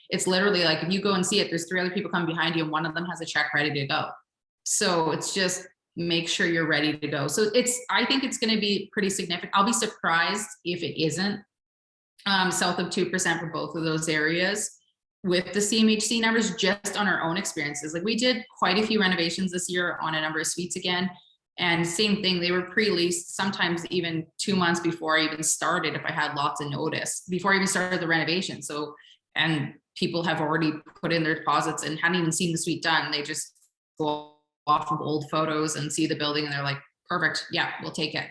It's literally like if you go and see it, there's 3 other people coming behind you and one of them has a check ready to go. So it's just make sure you're ready to go. So I think it's going to be pretty significant. I'll be surprised if it isn't south of 2% for both of those areas with the CMHC numbers, just on our own experiences. Like we did quite a few renovations this year on a number of suites again. And same thing, they were pre-leased sometimes even 2 months before I even started, if I had lots of notice, before I even started the renovation. So, and people have already put in their deposits and hadn't even seen the suite done. They just go off of old photos and see the building and they're like, perfect, yeah, we'll take it.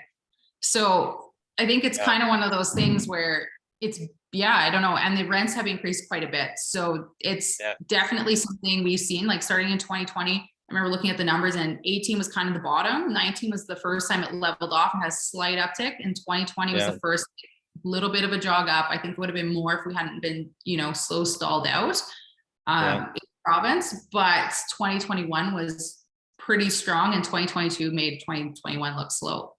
So I think it's kind of one of those things where it's, I don't know. And the rents have increased quite a bit. So it's definitely something we've seen, like starting in 2020. I remember looking at the numbers and 18 was kind of the bottom. 19 was the first time it leveled off and has a slight uptick. And 2020 was the first little bit of a jog up. I think it would have been more if we hadn't been, slow stalled out in the province. But 2021 was pretty strong and 2022 made 2021 look slow.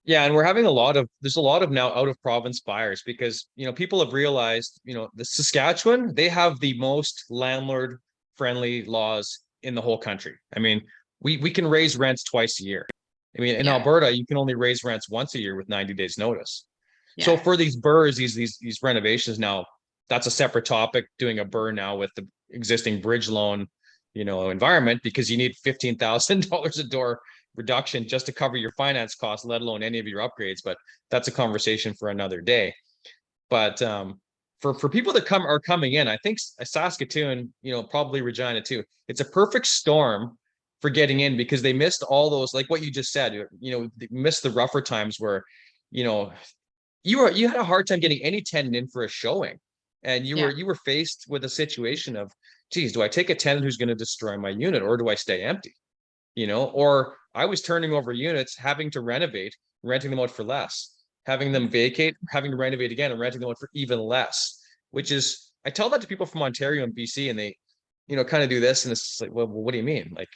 Yeah, and we're having there's a lot of now out of province buyers because, people have realized, the Saskatchewan, they have the most landlord friendly laws in the whole country. I mean, we can raise rents twice a year. I mean, in Alberta, you can only raise rents once a year with 90 days notice. So for these burrs, these renovations now, that's a separate topic, doing a burr now with the existing bridge loan, environment, because you need $15,000 a door reduction just to cover your finance costs, let alone any of your upgrades. But that's a conversation for another day. But for people that are coming in, I think Saskatoon, probably Regina too, it's a perfect storm for getting in because they missed all those, like what you just said, they missed the rougher times where, you had a hard time getting any tenant in for a showing. And you were faced with a situation of, geez, do I take a tenant who's going to destroy my unit, or do I stay empty? Or I was turning over units, having to renovate, renting them out for less, having them vacate, having to renovate again and renting them out for even less, which is, I tell that to people from Ontario and BC, and they, kind of do this. And it's like, well, what do you mean? Like,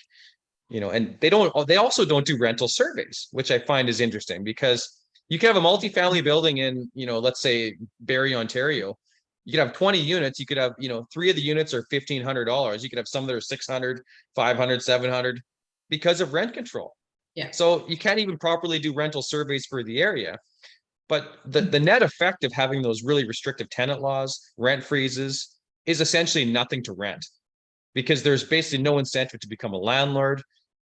and they also don't do rental surveys, which I find is interesting, because you can have a multifamily building in, let's say Barrie, Ontario. You could have 20 units. You could have, 3 of the units are $1,500. You could have some that are 600, 500, 700 because of rent control. Yeah. So you can't even properly do rental surveys for the area. But the net effect of having those really restrictive tenant laws, rent freezes, is essentially nothing to rent, because there's basically no incentive to become a landlord.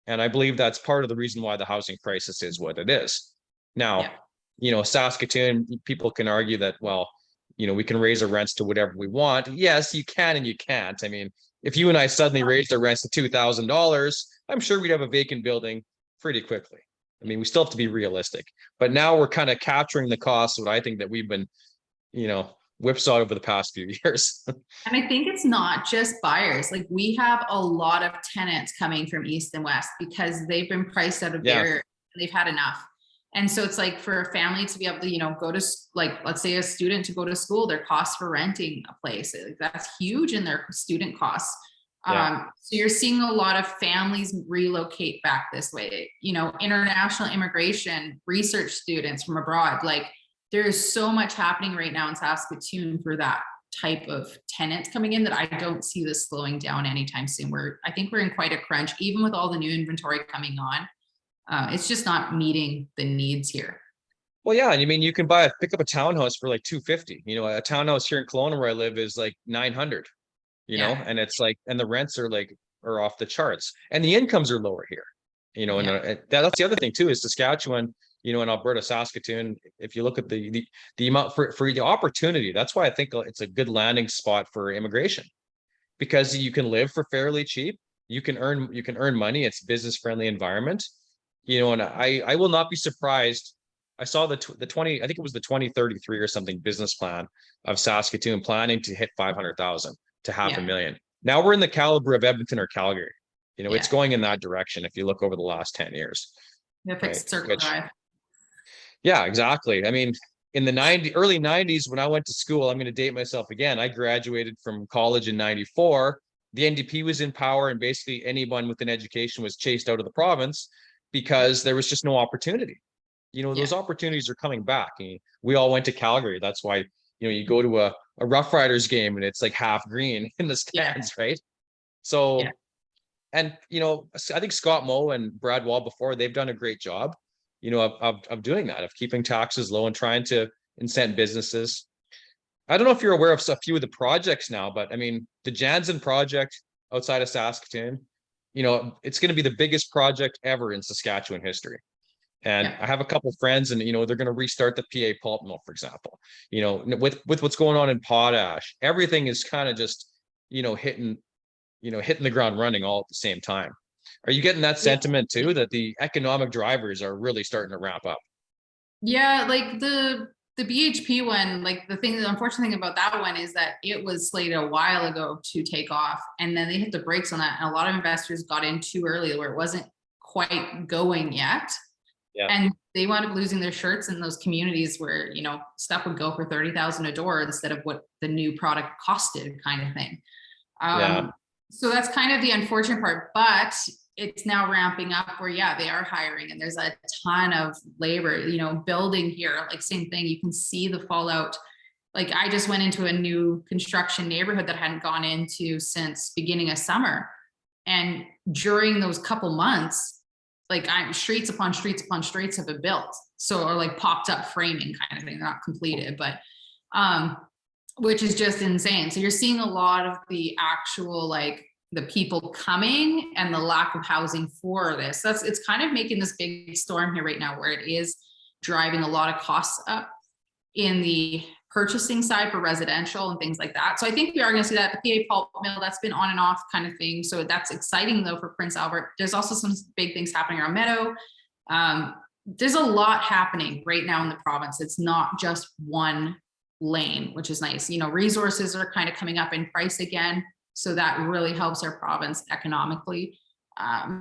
And I believe that's part of the reason why the housing crisis is what it is. Now, Saskatoon, people can argue that, well, we can raise our rents to whatever we want. Yes, you can and you can't. I mean, if you and I suddenly raised our rents to $2,000, I'm sure we'd have a vacant building pretty quickly. I mean, we still have to be realistic, but now we're kind of capturing the costs, what I think that we've been, whipsawed over the past few years. And I think it's not just buyers. Like, we have a lot of tenants coming from East and West because they've been priced out of their, they've had enough. And so it's like, for a family to be able to, go to, like, let's say a student to go to school, their costs for renting a place, that's huge in their student costs. So you're seeing a lot of families relocate back this way, international immigration, research students from abroad. Like, there's so much happening right now in Saskatoon for that type of tenants coming in, that I don't see this slowing down anytime soon. I think we're in quite a crunch, even with all the new inventory coming on. It's just not meeting the needs here. Well, yeah, and I mean, you can pick up a townhouse for like $250. A townhouse here in Kelowna where I live is like $900. And it's like, and the rents are off the charts, and the incomes are lower here. And that's the other thing too, is Saskatchewan, in Alberta, Saskatoon, if you look at the amount for the opportunity, that's why I think it's a good landing spot for immigration, because you can live for fairly cheap. You can earn money. It's business friendly environment, and I will not be surprised. I saw the 20, I think it was the 2033 or something business plan of Saskatoon planning to hit 500,000 to 500,000. Now we're in the caliber of Edmonton or Calgary. It's going in that direction if you look over the last 10 years. Circle drive. Yeah, exactly. I mean, in the early 90s, when I went to school, I'm going to date myself again. I graduated from college in 94. The NDP was in power, and basically anyone with an education was chased out of the province because there was just no opportunity. Those opportunities are coming back. We all went to Calgary. That's why, you go to a Rough Riders game and it's like half green in the stands, right? So, and, I think Scott Moe and Brad Wall before, they've done a great job, of doing that, of keeping taxes low and trying to incent businesses. I don't know if you're aware of a few of the projects now, but I mean, the Jansen project outside of Saskatoon, it's going to be the biggest project ever in Saskatchewan history. And I have a couple of friends, and they're going to restart the PA pulp mill, for example. With what's going on in potash, everything is kind of just hitting the ground running all at the same time. Are you getting that sentiment too, that the economic drivers are really starting to ramp up? Yeah, like the BHP one, like the unfortunate thing about that one is that it was slated a while ago to take off, and then they hit the brakes on that, and a lot of investors got in too early where it wasn't quite going yet. And they wound up losing their shirts in those communities where, stuff would go for 30,000 a door instead of what the new product costed, kind of thing. So that's kind of the unfortunate part, but it's now ramping up where, they are hiring, and there's a ton of labor, building here, like same thing. You can see the fallout. Like, I just went into a new construction neighborhood that I hadn't gone into since beginning of summer. And during those couple months, like, streets upon streets upon streets have been built. So, or like popped up framing kind of thing. They're not completed, but, which is just insane. So you're seeing a lot of the actual, like, the people coming and the lack of housing for this. It's kind of making this big storm here right now, where it is driving a lot of costs up in the purchasing side for residential and things like that. So I think we are going to see that. The PA pulp mill, that's been on and off kind of thing. So that's exciting though for Prince Albert. There's also some big things happening around Meadow. There's a lot happening right now in the province. It's not just one lane, which is nice. Resources are kind of coming up in price again. So that really helps our province economically.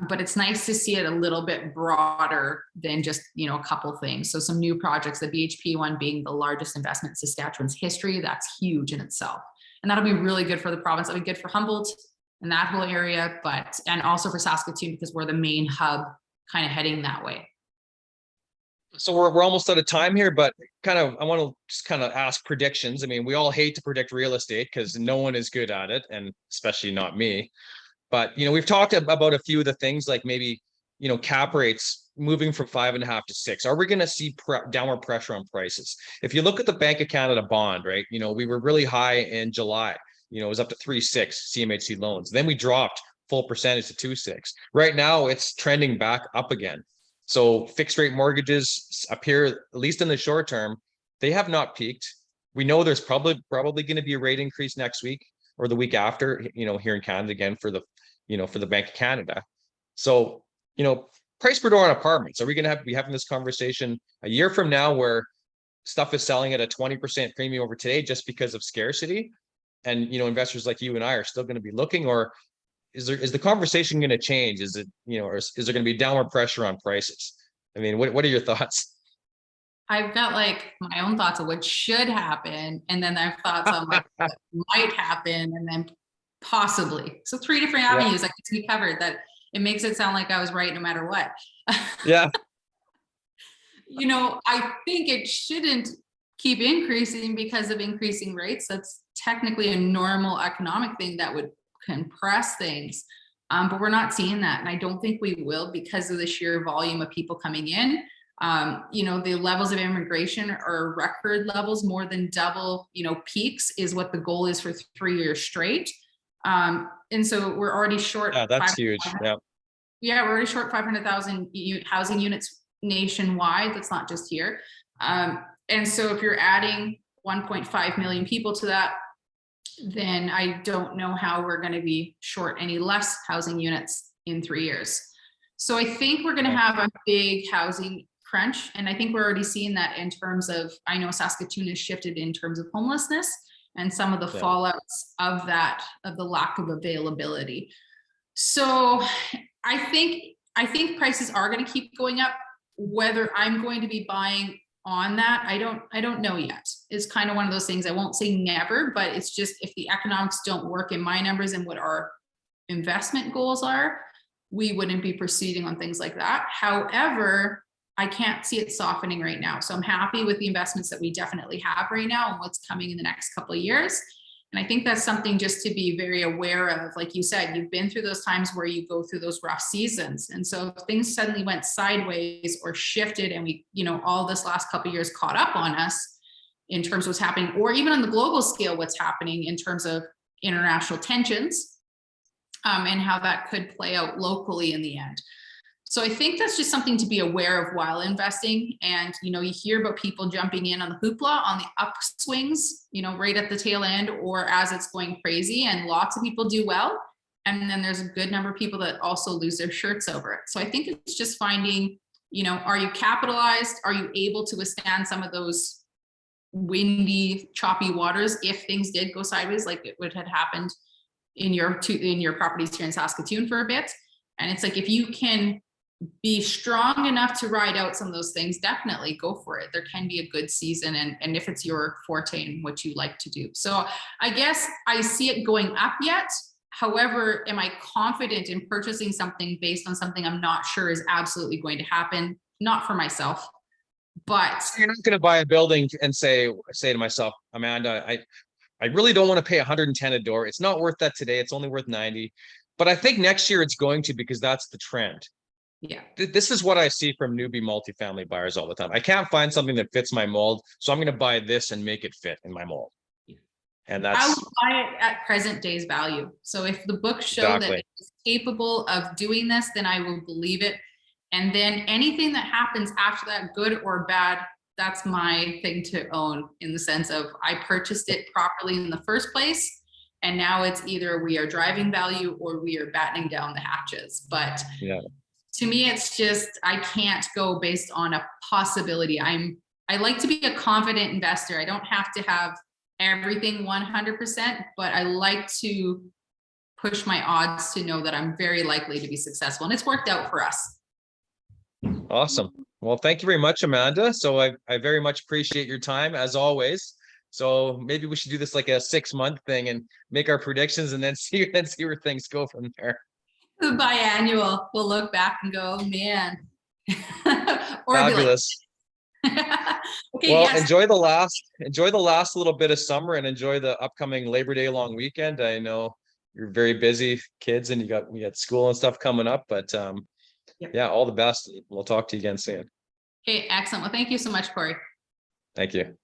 But it's nice to see it a little bit broader than just, a couple things. So some new projects, the BHP one being the largest investment in Saskatchewan's history, that's huge in itself. And that'll be really good for the province. That'll be good for Humboldt and that whole area, and also for Saskatoon, because we're the main hub kind of heading that way. So we're almost out of time here, but I want to just kind of ask predictions. I mean, we all hate to predict real estate because no one is good at it, and especially not me. But, we've talked about a few of the things, like maybe, cap rates moving from 5.5 to 6. Are we going to see downward pressure on prices? If you look at the Bank of Canada bond, right, we were really high in July, it was up to 3.6 CMHC loans. Then we dropped full percentage to 2.6. Right now it's trending back up again. So fixed rate mortgages appear, at least in the short term, they have not peaked. We know there's probably going to be a rate increase next week or the week after, here in Canada again for the Bank of Canada. So, price per door on apartments. Are we going to be having this conversation a year from now where stuff is selling at a 20% premium over today just because of scarcity? And, investors like you and I are still going to be looking, or is the conversation going to change? Is it, or is there going to be downward pressure on prices? I mean, what are your thoughts? I've got like my own thoughts of what should happen, and then I've thoughts on like what might happen, and then possibly. So 3 different avenues I can be covered. That it makes it sound like I was right no matter what. Yeah. I think it shouldn't keep increasing because of increasing rates. That's technically a normal economic thing that would compress things. But we're not seeing that. And I don't think we will because of the sheer volume of people coming in. The levels of immigration are record levels, more than double, peaks is what the goal is for 3 years straight. And so we're already short. Yeah, that's huge. Yeah, we're already short 500,000 housing units nationwide. That's not just here. And so if you're adding 1.5 million people to that, then I don't know how we're going to be short any less housing units in 3 years. So I think we're going to have a big housing crunch. And I think we're already seeing that in terms of, I know Saskatoon has shifted in terms of homelessness and some of the fallouts of that, of the lack of availability. So I think prices are going to keep going up. Whether I'm going to be buying on that, I don't know yet. It's kind of one of those things. I won't say never, but it's just, if the economics don't work in my numbers and what our investment goals are, we wouldn't be proceeding on things like that. However, I can't see it softening right now. So I'm happy with the investments that we definitely have right now and what's coming in the next couple of years. And I think that's something just to be very aware of. Like you said, you've been through those times where you go through those rough seasons. And so if things suddenly went sideways or shifted and we, all this last couple of years caught up on us in terms of what's happening, or even on the global scale, what's happening in terms of international tensions, and how that could play out locally in the end. So I think that's just something to be aware of while investing. And, you hear about people jumping in on the hoopla, on the upswings, right at the tail end, or as it's going crazy, and lots of people do well. And then there's a good number of people that also lose their shirts over it. So I think it's just finding, are you capitalized? Are you able to withstand some of those windy, choppy waters if things did go sideways, like it would have happened in your properties here in Saskatoon for a bit? And it's like, if you can be strong enough to ride out some of those things, definitely go for it. There can be a good season, and if it's your forte and what you like to do. So I guess I see it going up yet. However, am I confident in purchasing something based on something I'm not sure is absolutely going to happen? Not for myself, but you're not going to buy a building and say to myself, Amanda, I really don't want to pay 110 a door. It's not worth that today. It's only worth 90. But I think next year it's going to, because that's the trend. Yeah. This is what I see from newbie multifamily buyers all the time. I can't find something that fits my mold, so I'm going to buy this and make it fit in my mold. And I that's, would buy it at present day's value. So if the books show that it's capable of doing this, then I will believe it. And then anything that happens after that, good or bad, that's my thing to own, in the sense of I purchased it properly in the first place. And now it's either we are driving value or we are battening down the hatches. But to me, it's just, I can't go based on a possibility. I like to be a confident investor. I don't have to have everything 100%, but I like to push my odds to know that I'm very likely to be successful. And it's worked out for us. Awesome. Well, thank you very much, Amanda. So I very much appreciate your time as always. So maybe we should do this like a 6-month thing and make our predictions and then see where things go from there. The biannual, we'll look back and go, oh, man. Or Fabulous. Okay, Well, yes. enjoy the last little bit of summer and enjoy the upcoming Labor Day long weekend. I know you're very busy kids and you got school and stuff coming up, but Yep. yeah, all the best. We'll talk to you again soon. Okay, excellent. Well, thank you so much, Corey. Thank you.